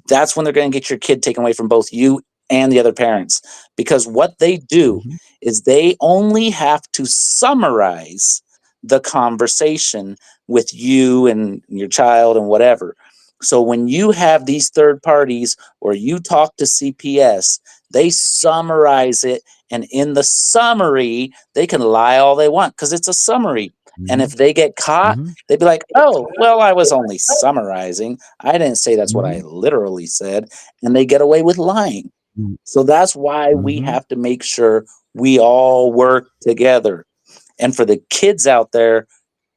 that's when they're going to get your kid taken away from both you and the other parents. Because what they do is they only have to summarize the conversation with you and your child and whatever. So when you have these third parties or you talk to CPS, they summarize it. And in the summary, they can lie all they want because it's a summary. And if they get caught, they'd be like, oh, well, I was only summarizing. I didn't say that's what I literally said. And they get away with lying. So that's why we have to make sure we all work together. And for the kids out there,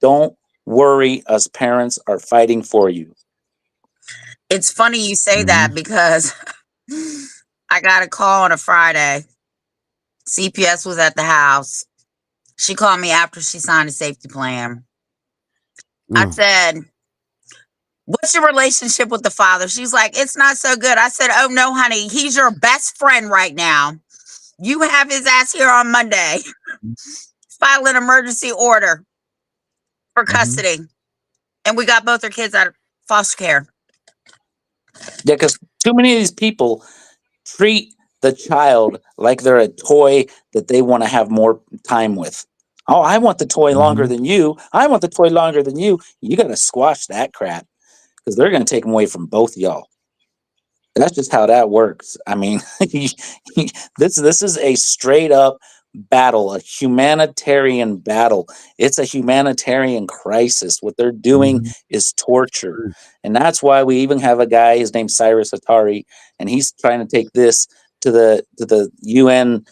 don't worry, us parents are fighting for you. It's funny you say that because I got a call on a Friday. CPS was at the house. She called me after she signed a safety plan. I said, what's your relationship with the father? She's like, it's not so good. I said, oh no, honey, he's your best friend right now. You have his ass here on Monday. File an emergency order for custody. And we got both her kids out of foster care. Yeah, because too many of these people treat the child like they're a toy that they want to have more time with. Oh, I want the toy longer than you. I want the toy longer than you. You got to squash that crap, because they're going to take them away from both y'all. That's just how that works. I mean, this is a straight up battle, a humanitarian battle. It's a humanitarian crisis. What they're doing is torture. And that's why we even have a guy, his name's Cyrus Atari, and he's trying to take this to the UN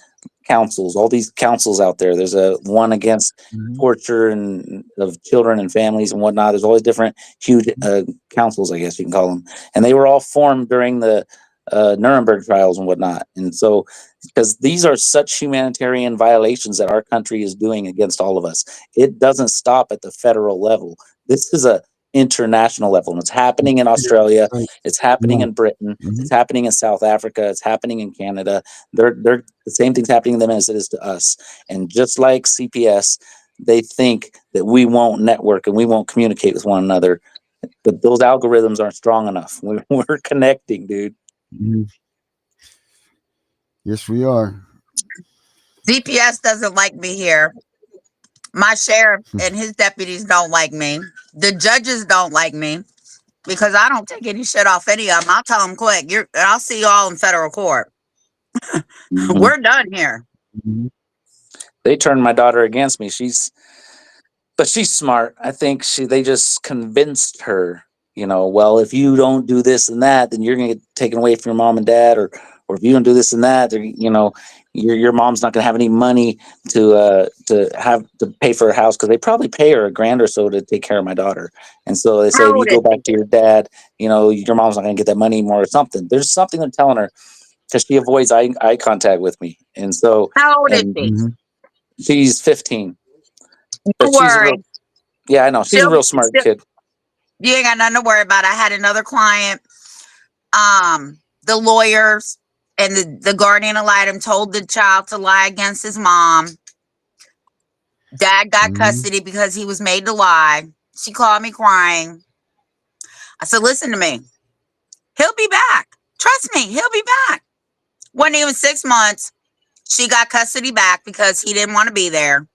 councils, all these councils out there. There's a one against torture and of children and families and whatnot. There's always different huge councils, I guess you can call them, and they were all formed during the Nuremberg trials and whatnot. And so, because these are such humanitarian violations that our country is doing against all of us, it doesn't stop at the federal level. This is a international level, and it's happening in Australia, it's happening in Britain, it's happening in South Africa, it's happening in Canada. They're the same thing's happening to them as it is to us. And just like CPS, they think that we won't network and we won't communicate with one another, but those algorithms aren't strong enough. We're connecting, dude. Yes, we are. CPS doesn't like me here. My sheriff and his deputies don't like me. The judges don't like me because I don't take any shit off any of them. I'll tell them quick. I'll see you all in federal court. We're done here. They turned my daughter against me. But she's smart. I think they just convinced her, well, if you don't do this and that, then you're going to get taken away from your mom and dad, or if you don't do this and that, your mom's not going to have any money to have to pay for a house, because they probably pay her $1,000 or so to take care of my daughter. And so they say, How if you old is go back she? to your dad, your mom's not going to get that money anymore or something. There's something they're telling her, because she avoids eye contact with me. And so, How old is and she? she's 15, Don't but she's a worry. real, yeah, I know. She's a She'll, real smart she'll, kid. you ain't got nothing to worry about. I had another client. The lawyers and the guardian ad litem told the child to lie against his mom. Dad got custody because he was made to lie. She called me crying. I said, listen to me. He'll be back. Trust me, he'll be back. Wasn't even 6 months. She got custody back because he didn't want to be there.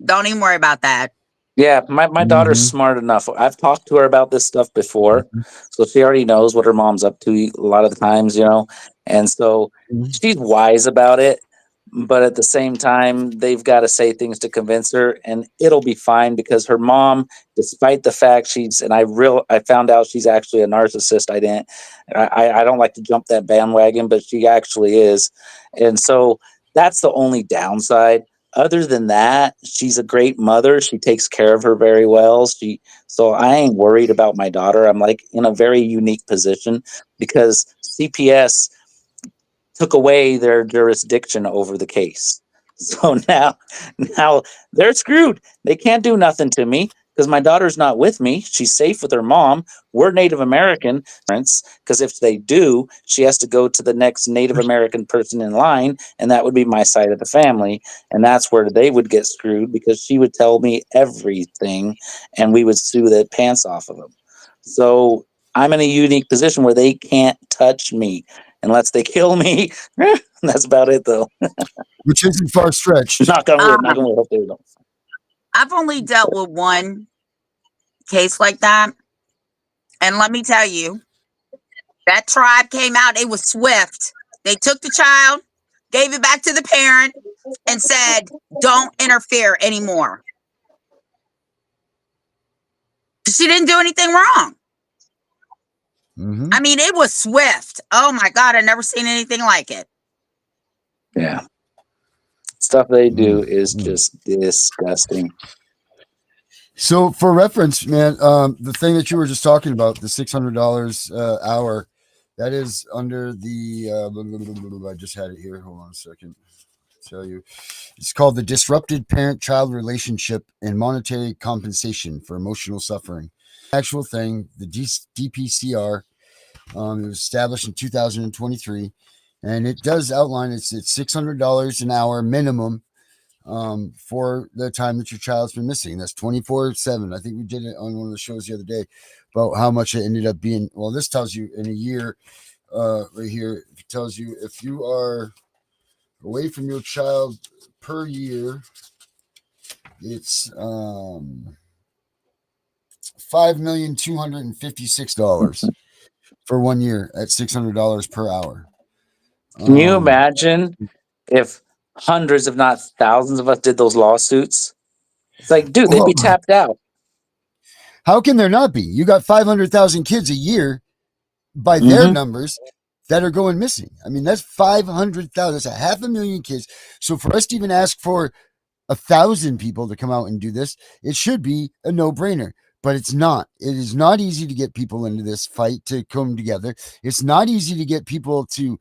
Don't even worry about that. Yeah, my daughter's smart enough. I've talked to her about this stuff before, so she already knows what her mom's up to a lot of the times, and so she's wise about it. But at the same time, they've got to say things to convince her, and it'll be fine, because her mom, despite the fact I found out she's actually a narcissist. I don't like to jump that bandwagon, but she actually is, and so that's the only downside. Other than that, she's a great mother. She takes care of her very well. So I ain't worried about my daughter. I'm like in a very unique position, because CPS took away their jurisdiction over the case. So now they're screwed. They can't do nothing to me, because my daughter's not with me. She's safe with her mom. We're Native American, because if they do, she has to go to the next Native American person in line, and that would be my side of the family. And that's where they would get screwed, because she would tell me everything, and we would sue the pants off of them. So I'm in a unique position where they can't touch me unless they kill me. That's about it, though. Which isn't far stretched. Knock on wood. Knock on Um, wood. Hope they don't. I've only dealt with one case like that. And let me tell you, that tribe came out, it was swift. They took the child, gave it back to the parent, and said, don't interfere anymore. She didn't do anything wrong. I mean, it was swift. Oh my God, I've never seen anything like it. Yeah. Stuff they do is just disgusting. So for reference, man, the thing that you were just talking about, the $600 hour, that is under the, I just had it here. Hold on a second. I'll tell you. It's called the Disrupted Parent-Child Relationship and Monetary Compensation for Emotional Suffering. Actual thing, the DPCR, it was established in 2023, and it does outline it's $600 an hour minimum for the time that your child's been missing. That's 24/7. I think we did it on one of the shows the other day about how much it ended up being. Well, this tells you in a year, right here, it tells you if you are away from your child per year, it's $5,256,000 for 1 year at $600 per hour. Can you imagine if hundreds, if not thousands of us did those lawsuits? It's like, dude, they'd be tapped out. How can there not be? You got 500,000 kids a year by their numbers that are going missing. I mean, that's 500,000. That's 500,000 kids. So for us to even ask for 1,000 people to come out and do this, it should be a no-brainer. But it's not. It is not easy to get people into this fight to come together. It's not easy to get people to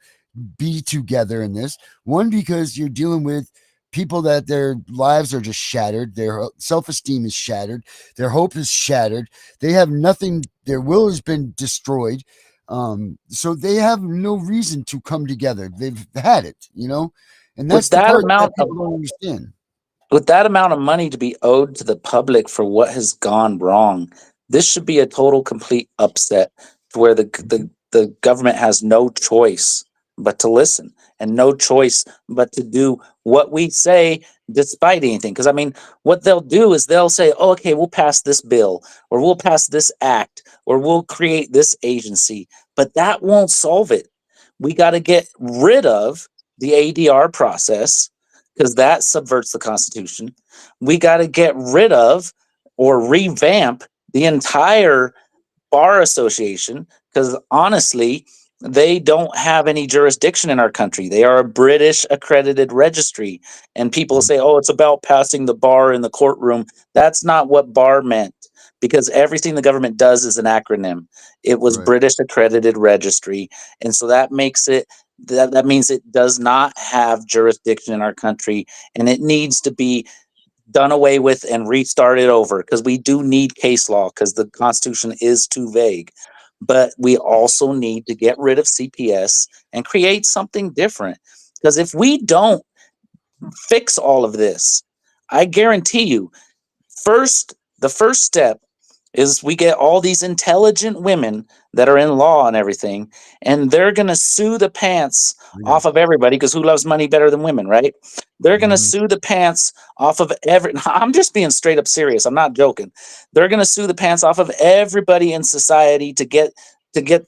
be together in this. One, because you're dealing with people that their lives are just shattered. Their self-esteem is shattered. Their hope is shattered. They have nothing. Their will has been destroyed. So they have no reason to come together. They've had it, and that's the part that people don't understand. With that amount of money to be owed to the public for what has gone wrong, this should be a total complete upset, to where the government has no choice but to listen, and no choice but to do what we say despite anything. Because I mean, what they'll do is they'll say, oh, okay, we'll pass this bill, or we'll pass this act, or we'll create this agency, but that won't solve it. We got to get rid of the ADR process, because that subverts the Constitution. We got to get rid of or revamp the entire bar association, because honestly, they don't have any jurisdiction in our country. They are a British accredited registry. And people say, oh, it's about passing the bar in the courtroom. That's not what bar meant, because everything the government does is an acronym. It was Right. British accredited registry. And so that makes it, that means it does not have jurisdiction in our country, and it needs to be done away with and restarted over, because we do need case law, because the Constitution is too vague. But we also need to get rid of CPS and create something different. Because if we don't fix all of this, I guarantee you, the first step is we get all these intelligent women that are in law and everything, and they're going to sue the pants off of everybody, because who loves money better than women, right? They're going to sue the pants off of I'm just being straight up serious. I'm not joking. They're going to sue the pants off of everybody in society to get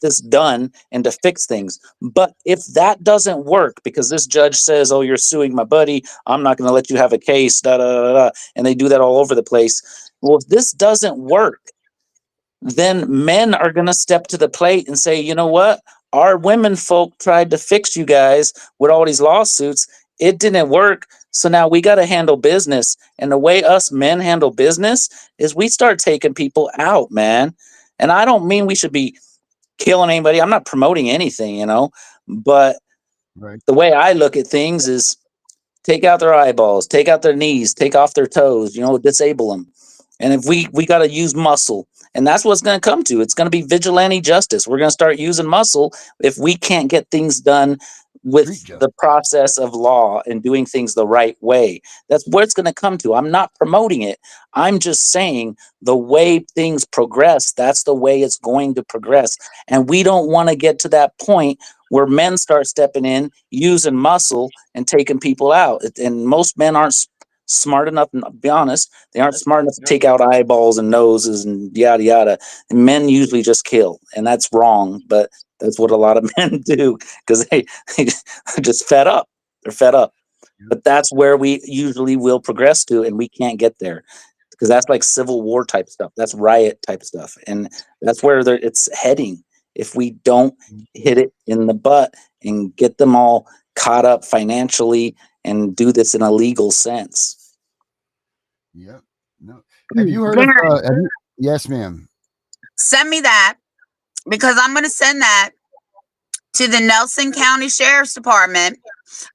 this done and to fix things. But if that doesn't work, because this judge says, oh, you're suing my buddy, I'm not going to let you have a case, da, da, da, da, and they do that all over the place. Well, if this doesn't work, then men are going to step to the plate and say, you know what? Our women folk tried to fix you guys with all these lawsuits. It didn't work. So now we got to handle business. And the way us men handle business is we start taking people out, man. And I don't mean we should be killing anybody. I'm not promoting anything, but Right. the way I look at things is take out their eyeballs, take out their knees, take off their toes, disable them. And if we got to use muscle, and that's what it's going to come to. It's going to be vigilante justice. We're going to start using muscle if we can't get things done with the process of law and doing things the right way. That's where it's going to come to. I'm not promoting it. I'm just saying the way things progress, that's the way it's going to progress. And we don't want to get to that point where men start stepping in, using muscle and taking people out. And most men aren't smart enough, to be honest, they aren't smart enough to take out eyeballs and noses and yada yada. And men usually just kill, and that's wrong, but that's what a lot of men do, because they're just fed up. They're fed up. But that's where we usually will progress to, and we can't get there, because that's like civil war type stuff. That's riot type stuff, and that's where it's heading if we don't hit it in the butt and get them all caught up financially and do this in a legal sense. Yep. No. Have you heard of? Yes, ma'am. Send me that, because I'm going to send that to the Nelson County Sheriff's Department.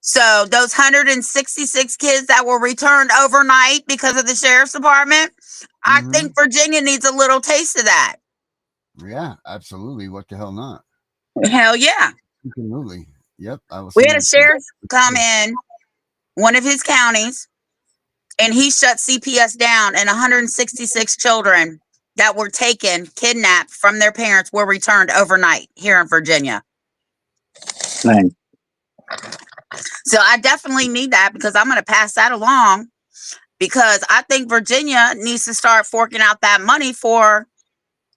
So those 166 kids that were returned overnight because of the Sheriff's Department, I think Virginia needs a little taste of that. Yeah, absolutely. What the hell not? Hell yeah. Absolutely. Yep. We had a sheriff come in one of his counties, and he shut CPS down, and 166 children that were taken, kidnapped from their parents, were returned overnight here in Virginia. Nice. So I definitely need that, because I'm going to pass that along, because I think Virginia needs to start forking out that money for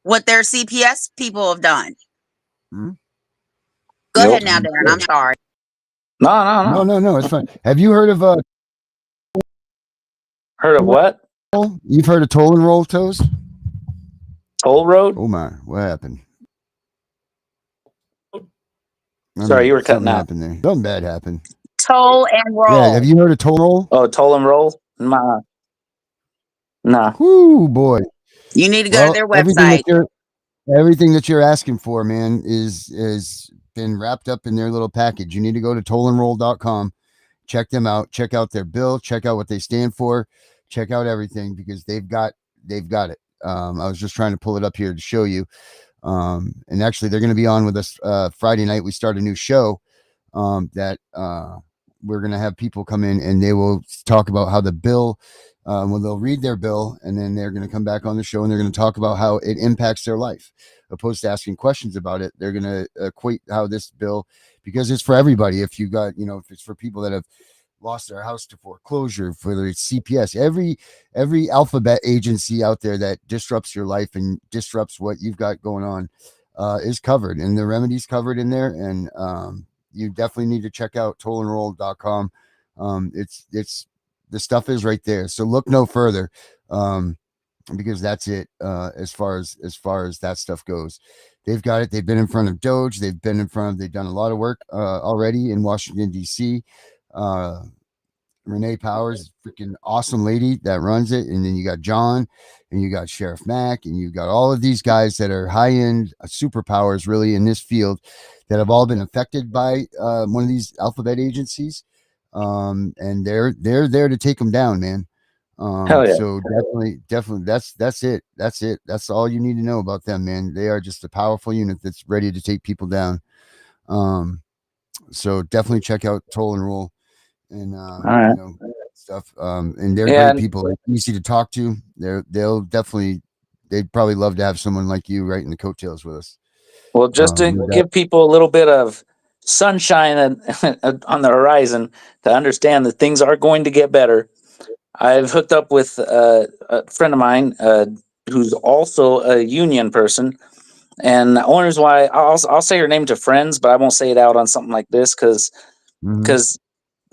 what their CPS people have done. Go ahead now, Darren. I'm sorry. No. It's fine. Have you heard of Heard of what? You've heard of toll and roll, Toes? Toll road? Oh my, what happened? Sorry, you were cutting out. Happened there. Something bad happened. Toll and roll. Yeah, have you heard of toll and roll? Oh, toll and roll? Nah. Whoo, boy. You need to go to their website. Everything that you're asking for, man, is been wrapped up in their little package. You need to go to tollandroll.com, check them out, check out their bill, check out what they stand for, check out everything, because they've got it. I was just trying to pull it up here to show you. And actually they're going to be on with us Friday night. We start a new show that we're going to have people come in, and they will talk about how the bill, they'll read their bill, and then they're going to come back on the show, and they're going to talk about how it impacts their life, opposed to asking questions about it. They're going to equate how this bill, because it's for everybody. If you got, if it's for people that have lost their house to foreclosure, whether it's CPS, every alphabet agency out there that disrupts your life and disrupts what you've got going on is covered, and the remedies covered in there. And you definitely need to check out tollandroll.com. It's the stuff is right there. So look no further. because that's it. As far as that stuff goes, they've got it. They've been in front of Doge. They've done a lot of work already in Washington D.C. Renee Powers, freaking awesome lady that runs it. And then you got John, and you got Sheriff Mack, and you got all of these guys that are high end superpowers really in this field that have all been affected by one of these alphabet agencies. And they're there to take them down, man. Hell yeah. So definitely that's it. That's all you need to know about them, man. They are just a powerful unit that's ready to take people down. So definitely check out Toll and Roll and All right. you know, stuff. And they're Yeah. great people, like easy to talk to. They'd probably love to have someone like you right in the coattails with us. Well, just to No doubt. give people a little bit of sunshine on the horizon to understand that things are going to get better, I've hooked up with a friend of mine who's also a union person. And the owner's why I'll say her name to friends, but I won't say it out on something like this because Mhm.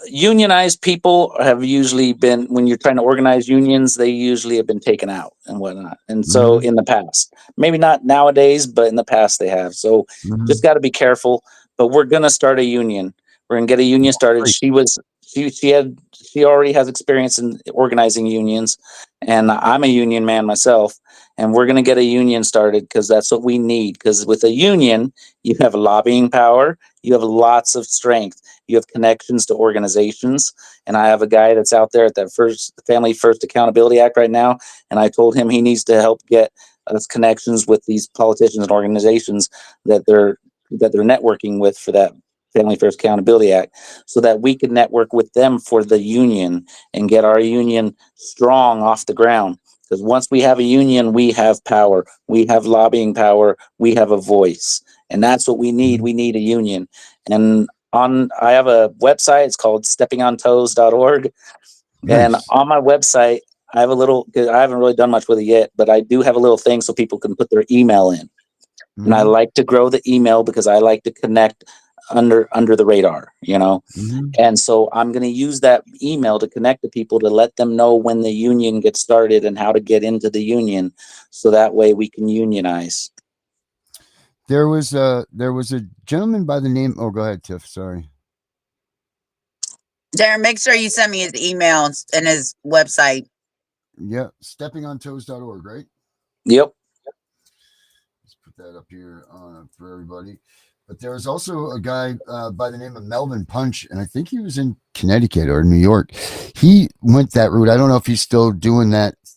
unionized people have usually been, when you're trying to organize unions, they usually have been taken out and whatnot. And so Mhm. in the past, maybe not nowadays, but in the past they have. So just Mhm. got to be careful. But we're gonna start a union. We're gonna get a union started. Great. She already has experience in organizing unions, and I'm a union man myself. And we're gonna get a union started because that's what we need. Because with a union, you have lobbying power, you have lots of strength, you have connections to organizations. And I have a guy that's out there at that Family First Accountability Act right now, and I told him he needs to help get us connections with these politicians and organizations that they're networking with for that Family First Accountability Act, so that we can network with them for the union and get our union strong off the ground. Because once we have a union, we have power, we have lobbying power, we have a voice, and that's what we need. Mhm. We need a union. And I have a website. It's called steppingontoes.org. And Nice. on my website, I have a little, 'cause I haven't really done much with it yet, but I do have a little thing so people can put their email in. And I Mhm. like to grow the email because I like to connect under the radar, you know. Mhm. And so I'm going to use that email to connect to people to let them know when the union gets started and how to get into the union, so that way we can unionize. There was a gentleman by the name. Oh, go ahead, Tiff. Sorry. Darren, make sure you send me his email and his website. Yeah, steppingontoes.org, right? Yep. Let's put that up here for everybody. But there was also a guy by the name of Melvin Punch, and I think he was in Connecticut or New York. He went that route. I don't know if he's still doing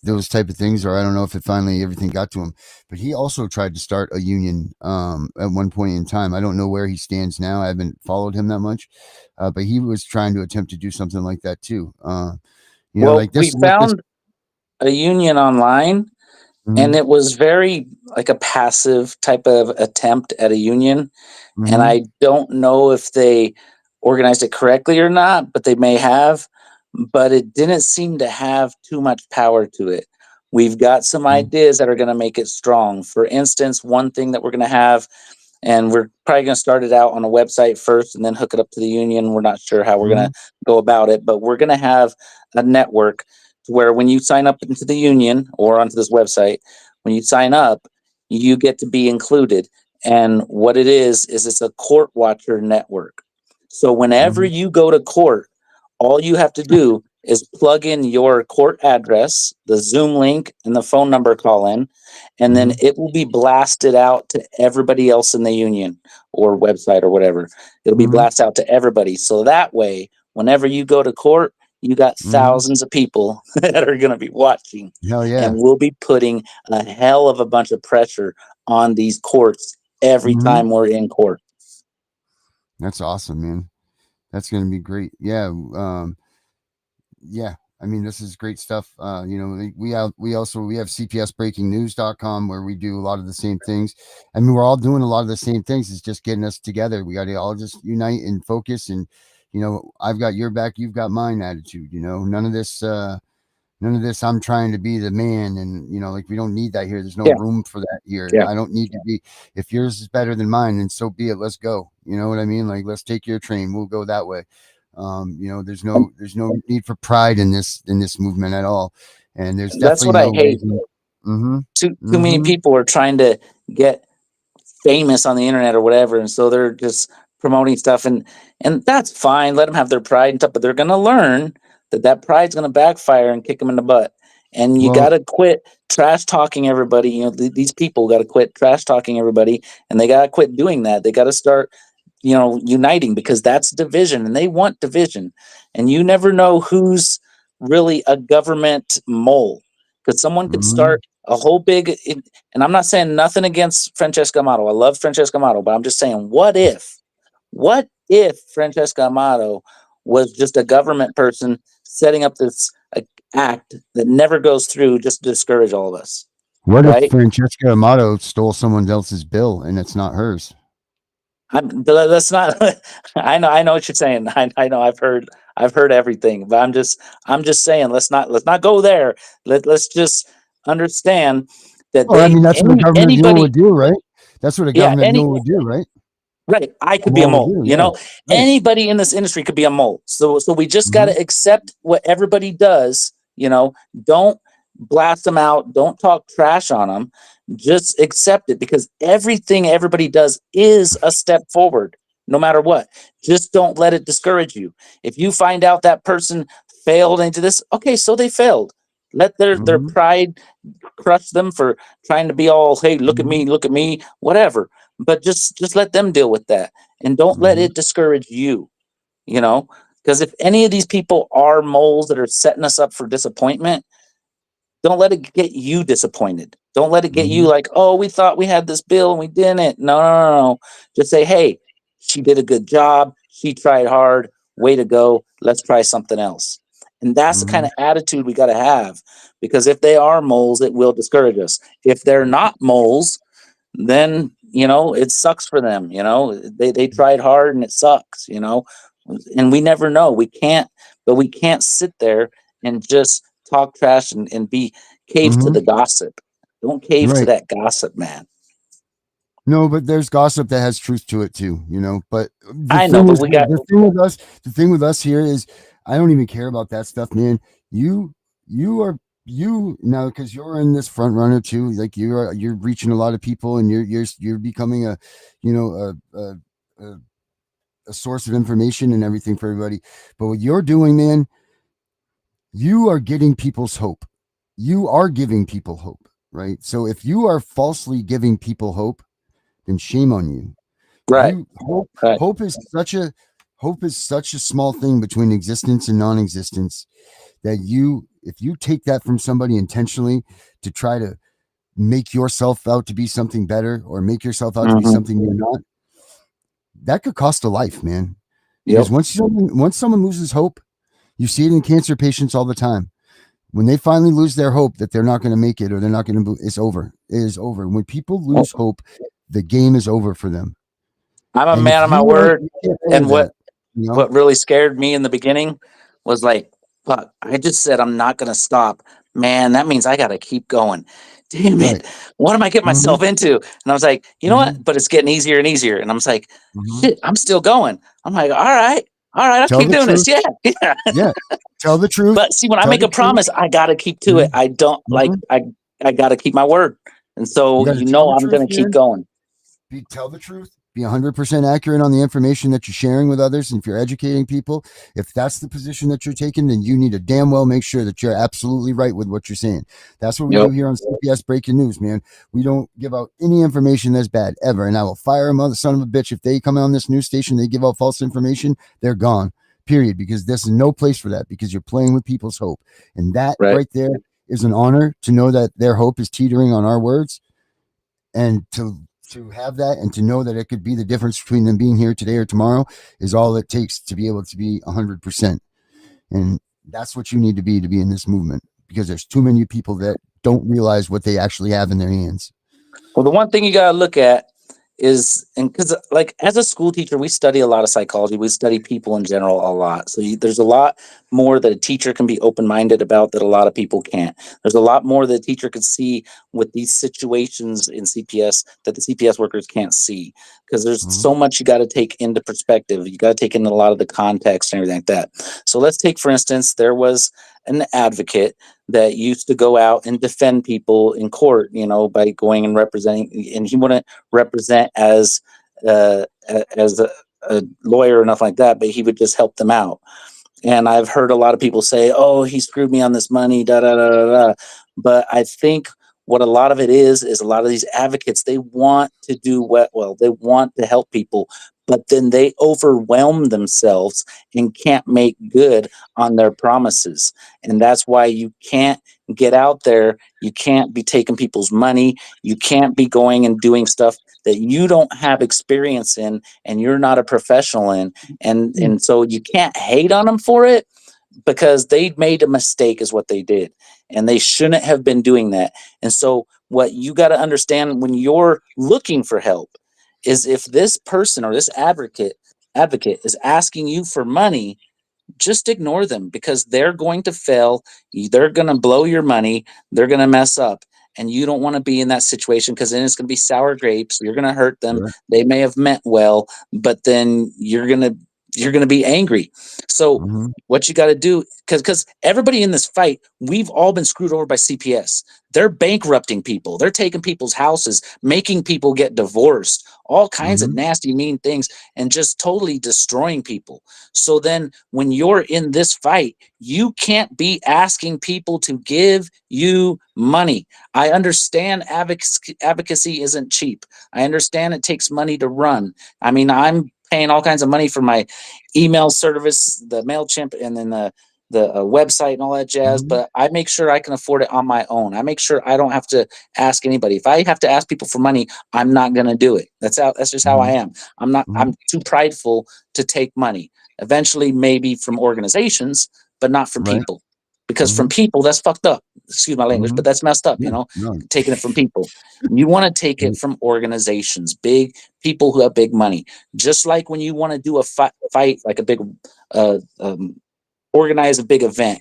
those type of things, or I don't know if it finally everything got to him. But he also tried to start a union at one point in time. I don't know where he stands now. I haven't followed him that much, but he was trying to attempt to do something like that too. Well, Like we this, what this. found a union online, and Mhm. it was very like a passive type of attempt at a union. And Mhm. I don't know if they organized it correctly or not, but they may have. But it didn't seem to have too much power to it. We've got some Mhm. ideas that are going to make it strong. For instance, one thing that we're going to have, and we're probably going to start it out on a website first and then hook it up to the union. We're not sure how we're going to Mhm. go about it, but we're going to have a network to where when you sign up into the union or onto this website, when you sign up, you get to be included. And what it is it's a court watcher network. So whenever Mhm. you go to court, all you have to do is plug in your court address, the Zoom link, and the phone number call in, and then Mhm. it will be blasted out to everybody else in the union or website or whatever. It'll be Mhm. blasted out to everybody. So that way, whenever you go to court, you got Mhm. thousands of people that are going to be watching, Hell and yeah. we'll be putting a hell of a bunch of pressure on these courts every Mhm. time we're in court. That's awesome, man. That's going to be great. Yeah. Yeah. I mean, this is great stuff. We have cpsbreakingnews.com where we do a lot of the same things. I mean, we're all doing a lot of the same things. It's just getting us together. We got to all just unite and focus. And, I've got your back, you've got mine attitude, none of this I'm trying to be the man, and like, we don't need that here. There's no Yeah, room for that here. yeah. I don't need to be. If yours is better than mine, then so be it. Let's go. You know what I mean? Like, let's take your train, we'll go that way. There's no need for pride in this movement at all. And there's That's definitely what I no hate. reason. Mm-hmm. Too many Mm-hmm. people are trying to get famous on the internet or whatever, and so they're just promoting stuff, and that's fine. Let them have their pride and stuff, but they're gonna learn that pride's gonna backfire and kick them in the butt. And you Well, gotta quit trash talking everybody. You know, these people gotta quit trash talking everybody, and they gotta quit doing that. They gotta start, uniting, because that's division, and they want division. And you never know who's really a government mole, because someone could mhm. start a whole big. And I'm not saying nothing against Francesca Amato. I love Francesca Amato, but I'm just saying, what if Francesca Amato was just a government person setting up this act that never goes through, just to discourage all of us, What if right? Francesca Amato stole someone else's bill and it's not hers? That's not. I know what you're saying. I know. I've heard everything, but I'm just saying. Let's not go there. Let's just understand that Well, I mean, that's what a government mule anybody, would do, right? That's what a yeah, government mule would do, right? right. I A could be a mole would mole. do, yeah. Right. Anybody in this industry could be a mole. So we just got Mm-hmm. to accept what everybody does. Don't blast them out. Don't talk trash on them. Just accept it, because everything everybody does is a step forward, no matter what. Just don't let it discourage you. If you find out that person failed into this, okay, so they failed. Let their Mm-hmm. pride crush them for trying to be all, hey, Mm-hmm. look at me, whatever. But just let them deal with that, and don't let Mm-hmm. it discourage you. you know because if any of these people are moles that are setting us up for disappointment, don't let it get you disappointed. Don't let it get you Mm-hmm. like, oh, we thought we had this bill and we didn't. No, no, no, no. Just say, hey, she did a good job, she tried hard, way to go, let's try something else. And that's the kind Mm-hmm. of attitude we got to have, because if they are moles, it will discourage us. If they're not moles, then it sucks for them. They tried hard and it sucks. And we never know. We can't sit there and just talk trash and be cave to Mm-hmm. the gossip. Don't cave to Right. that gossip, man. No, but there's gossip that has truth to it too, But the I know, thing but is, we got the thing with us here is, I don't even care about that stuff, man. You, you are you now, because you're in this front runner too. Like you're reaching a lot of people, and you're becoming a, you know, a, a source of information and everything for everybody. But what you're doing, man, you are getting people's hope. You are giving people hope, right? So if you are falsely giving people hope, then shame on you. right, You hope right. hope is such a small thing between existence and non-existence, that if you take that from somebody intentionally to try to make yourself out to be something better, or make yourself out to be Hmm. something you're not, that could cost a life, man. Yep. Because once someone loses hope, you see it in cancer patients all the time. When they finally lose their hope that they're not going to make it, or they're not going to, it's over. It is over. When people Well, lose hope, the game is over for them. I'm a And if man of my you word. can't And believe what that, you know, what really scared me in the beginning was like, fuck, I just said I'm not going to stop. Man, that means I got to keep going. Damn right. it. What am I getting Mm-hmm, myself into? And I was like, you know mm-hmm, what? But it's getting easier and easier. And I'm just like, mm-hmm. shit, I'm still going. I'm like, all right, I'll Tell keep the doing this. truth. Yeah. Yeah. Yeah. Tell the truth. But see, when I Tell make the a truth. promise, I got to keep to it. Mhm, I don't like, mhm. I got to keep my word. And You so, got to tell the I'm truth, going to keep man. going. Tell the truth. Be 100% accurate on the information that you're sharing with others. And if you're educating people, if that's the position that you're taking, then you need to damn well make sure that you're absolutely right with what you're saying. That's what we Yep. do here on CPS Breaking News, man. We don't give out any information that's bad ever. And I will fire a mother son of a bitch if they come on this news station, they give out false information, they're gone. Period. Because this is no place for that, because you're playing with people's hope. And that Right. right there is an honor, to know that their hope is teetering on our words, and to have that, and to know that it could be the difference between them being here today or tomorrow, is all it takes to be able to be 100%. And that's what you need to be in this movement, because there's too many people that don't realize what they actually have in their hands. Well, the one thing you got to look at is, and because like as a school teacher, we study a lot of psychology. We study people in general a lot. So there's a lot more that a teacher can be open-minded about that a lot of people can't. There's a lot more that a teacher could see with these situations in CPS that the CPS workers can't see. because there's so much you got to take into perspective. You got to take into a lot of the context and everything like that. So let's take, for instance, there was an advocate that used to go out and defend people in court, by going and representing, and he wouldn't represent uh, as a lawyer or nothing like that, but he would just help them out. And I've heard a lot of people say, "Oh, he screwed me on this money, da da da da da." But I think what a lot of it is a lot of these advocates, they want to do well, they want to help people, but then they overwhelm themselves and can't make good on their promises. And that's why you can't get out there. You can't be taking people's money. You can't be going and doing stuff that you don't have experience in and you're not a professional in. And so you can't hate on them for it, because they made a mistake is what they did, and they shouldn't have been doing that. And so what you got to understand when you're looking for help is, if this person or this advocate is asking you for money, just ignore them, because they're going to fail. They're going to blow your money. They're going to mess up. And you don't want to be in that situation, because then it's going to be sour grapes. You're going to hurt them. Sure. They may have meant well, but then you're going to be angry. So what you got to do, because everybody in this fight, we've all been screwed over by CPS. They're bankrupting people. They're taking people's houses, making people get divorced, all kinds of nasty, mean things, and just totally destroying people. So then when you're in this fight, you can't be asking people to give you money. I understand advocacy isn't cheap. I understand it takes money to run. I mean, I'm paying all kinds of money for my email service, the MailChimp, and then the website and all that jazz, but I make sure I can afford it on my own. I make sure I don't have to ask anybody. If I have to ask people for money, I'm not going to do it. That's just how I am. I'm too prideful to take money. Eventually, maybe from organizations, but not from people. Because from people, that's fucked up. Excuse my language, but that's messed up, taking it from people. You want to take it from organizations, big people who have big money. Just like when you want to do a fight, like a big, organize a big event,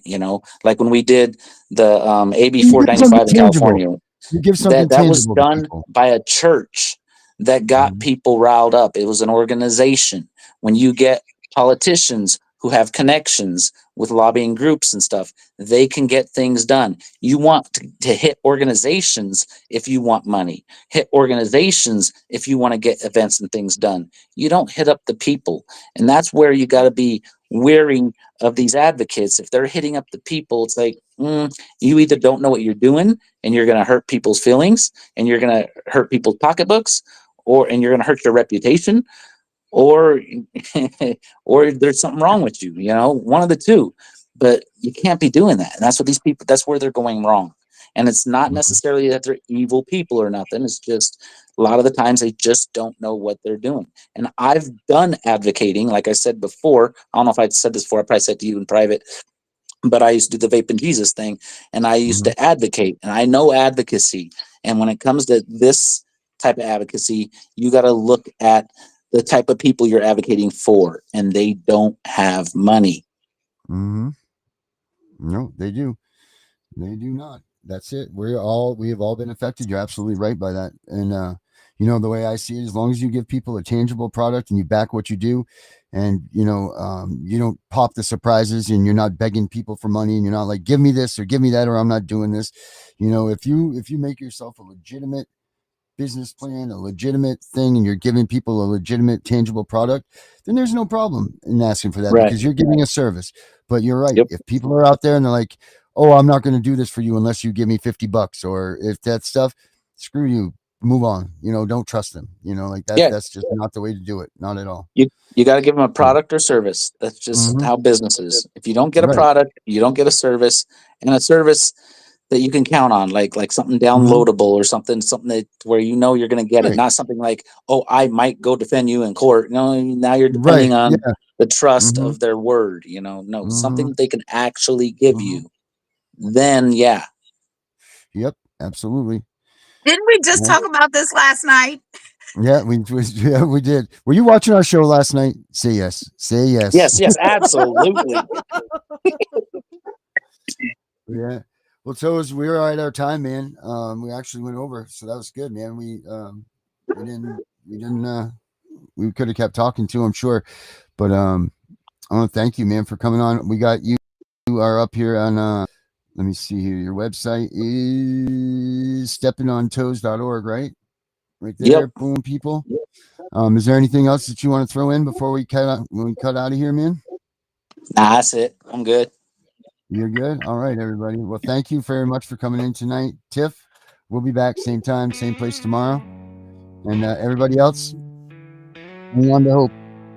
like when we did the AB 495 in California. You give something That was tangible done by a church that got people riled up. It was an organization. When you get politicians who have connections with lobbying groups and stuff, they can get things done. You want to hit organizations if you want money. Hit organizations if you want to get events and things done. You don't hit up the people. And that's where you got to be wary of these advocates. If they're hitting up the people, it's like, you either don't know what you're doing and you're going to hurt people's feelings and you're going to hurt people's pocketbooks, and you're going to hurt your reputation, or or there's something wrong with you, one of the two. But you can't be doing that. And that's what these people, that's where they're going wrong. And it's not necessarily that they're evil people or nothing. It's just a lot of the times they just don't know what they're doing. And I've done advocating, like I said before. I don't know if I said this before. I probably said to you in private, but I used to do the Vape and Jesus thing, and I used to advocate, and I know advocacy. And when it comes to this type of advocacy, you got to look at the type of people you're advocating for, and they don't have money. No, they do. They do not. That's it. We have all been affected. You're absolutely right by that. And the way I see it, as long as you give people a tangible product and you back what you do, and you don't pop the surprises, and you're not begging people for money, and you're not like, give me this or give me that, or I'm not doing this. If you make yourself a legitimate business plan, a legitimate thing, and you're giving people a legitimate tangible product, then there's no problem in asking for that, because you're giving a service. But you're right. If people are out there and they're like, oh, I'm not going to do this for you unless you give me $50, or if that stuff, screw you, move on. Don't trust them. Like that. That's just not the way to do it. Not at all. You got to give them a product or service. That's just how business is. If you don't get a product, you don't get a service, and a service that you can count on, like something downloadable or something that where you're going to get it, not something like, oh, I might go defend you in court. No, now you're depending on the trust of their word. No, something that they can actually give you. Then, Yep, absolutely. Didn't we just talk about this last night? Yeah, we did. Were you watching our show last night? Say yes. Say yes. Yes, absolutely. Yeah. Well, so we were at our time, man. We actually went over, so that was good, man. We didn't we could have kept talking too, I'm sure. But I want to thank you, man, for coming on. We got you are up here on let me see here. Your website is steppingontoes.org, right? Right there. Yep. Boom, people. Is there anything else that you want to throw in before we cut out of here, man? Nah, that's it. I'm good. You're good. All right, everybody. Well, thank you very much for coming in tonight. Tiff, we'll be back same time, same place tomorrow. And everybody else, hang on to hope.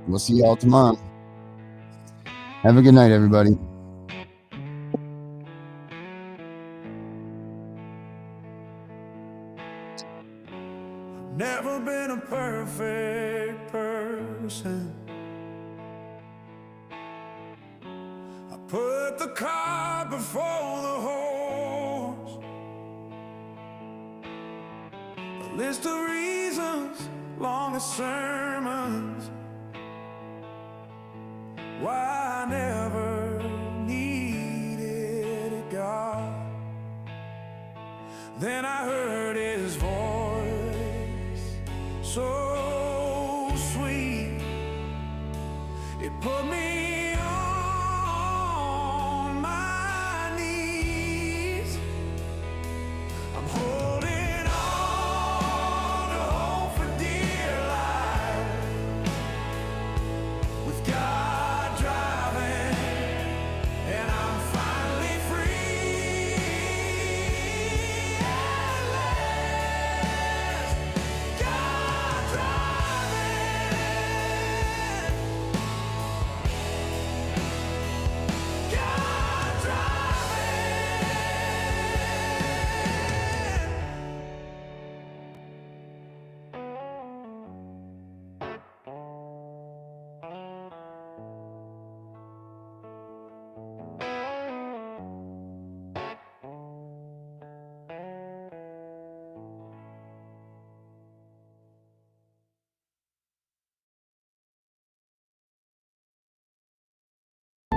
We'll see y'all tomorrow. Have a good night, everybody. Never been a perfect person. I put the cart before the horse. A list of reasons, long as sermons, why I never needed a God. Then I heard his voice, so sweet, it put me on my knees. I'm holding on to hope for dear life, with God driving, and I'm finally free at last. God driving, God driving.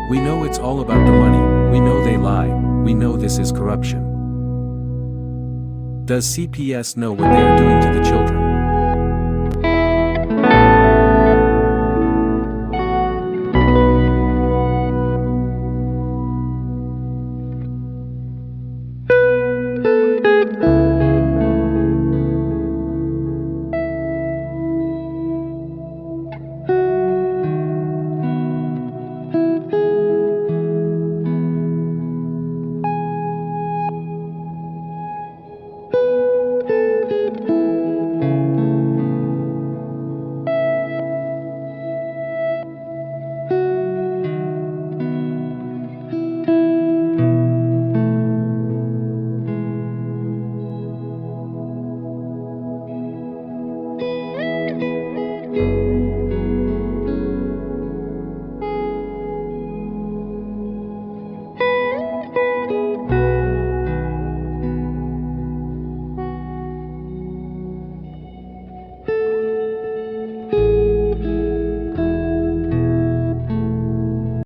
We know it's all about the money, we know they lie, we know this is corruption. Does CPS know what they are doing to the children?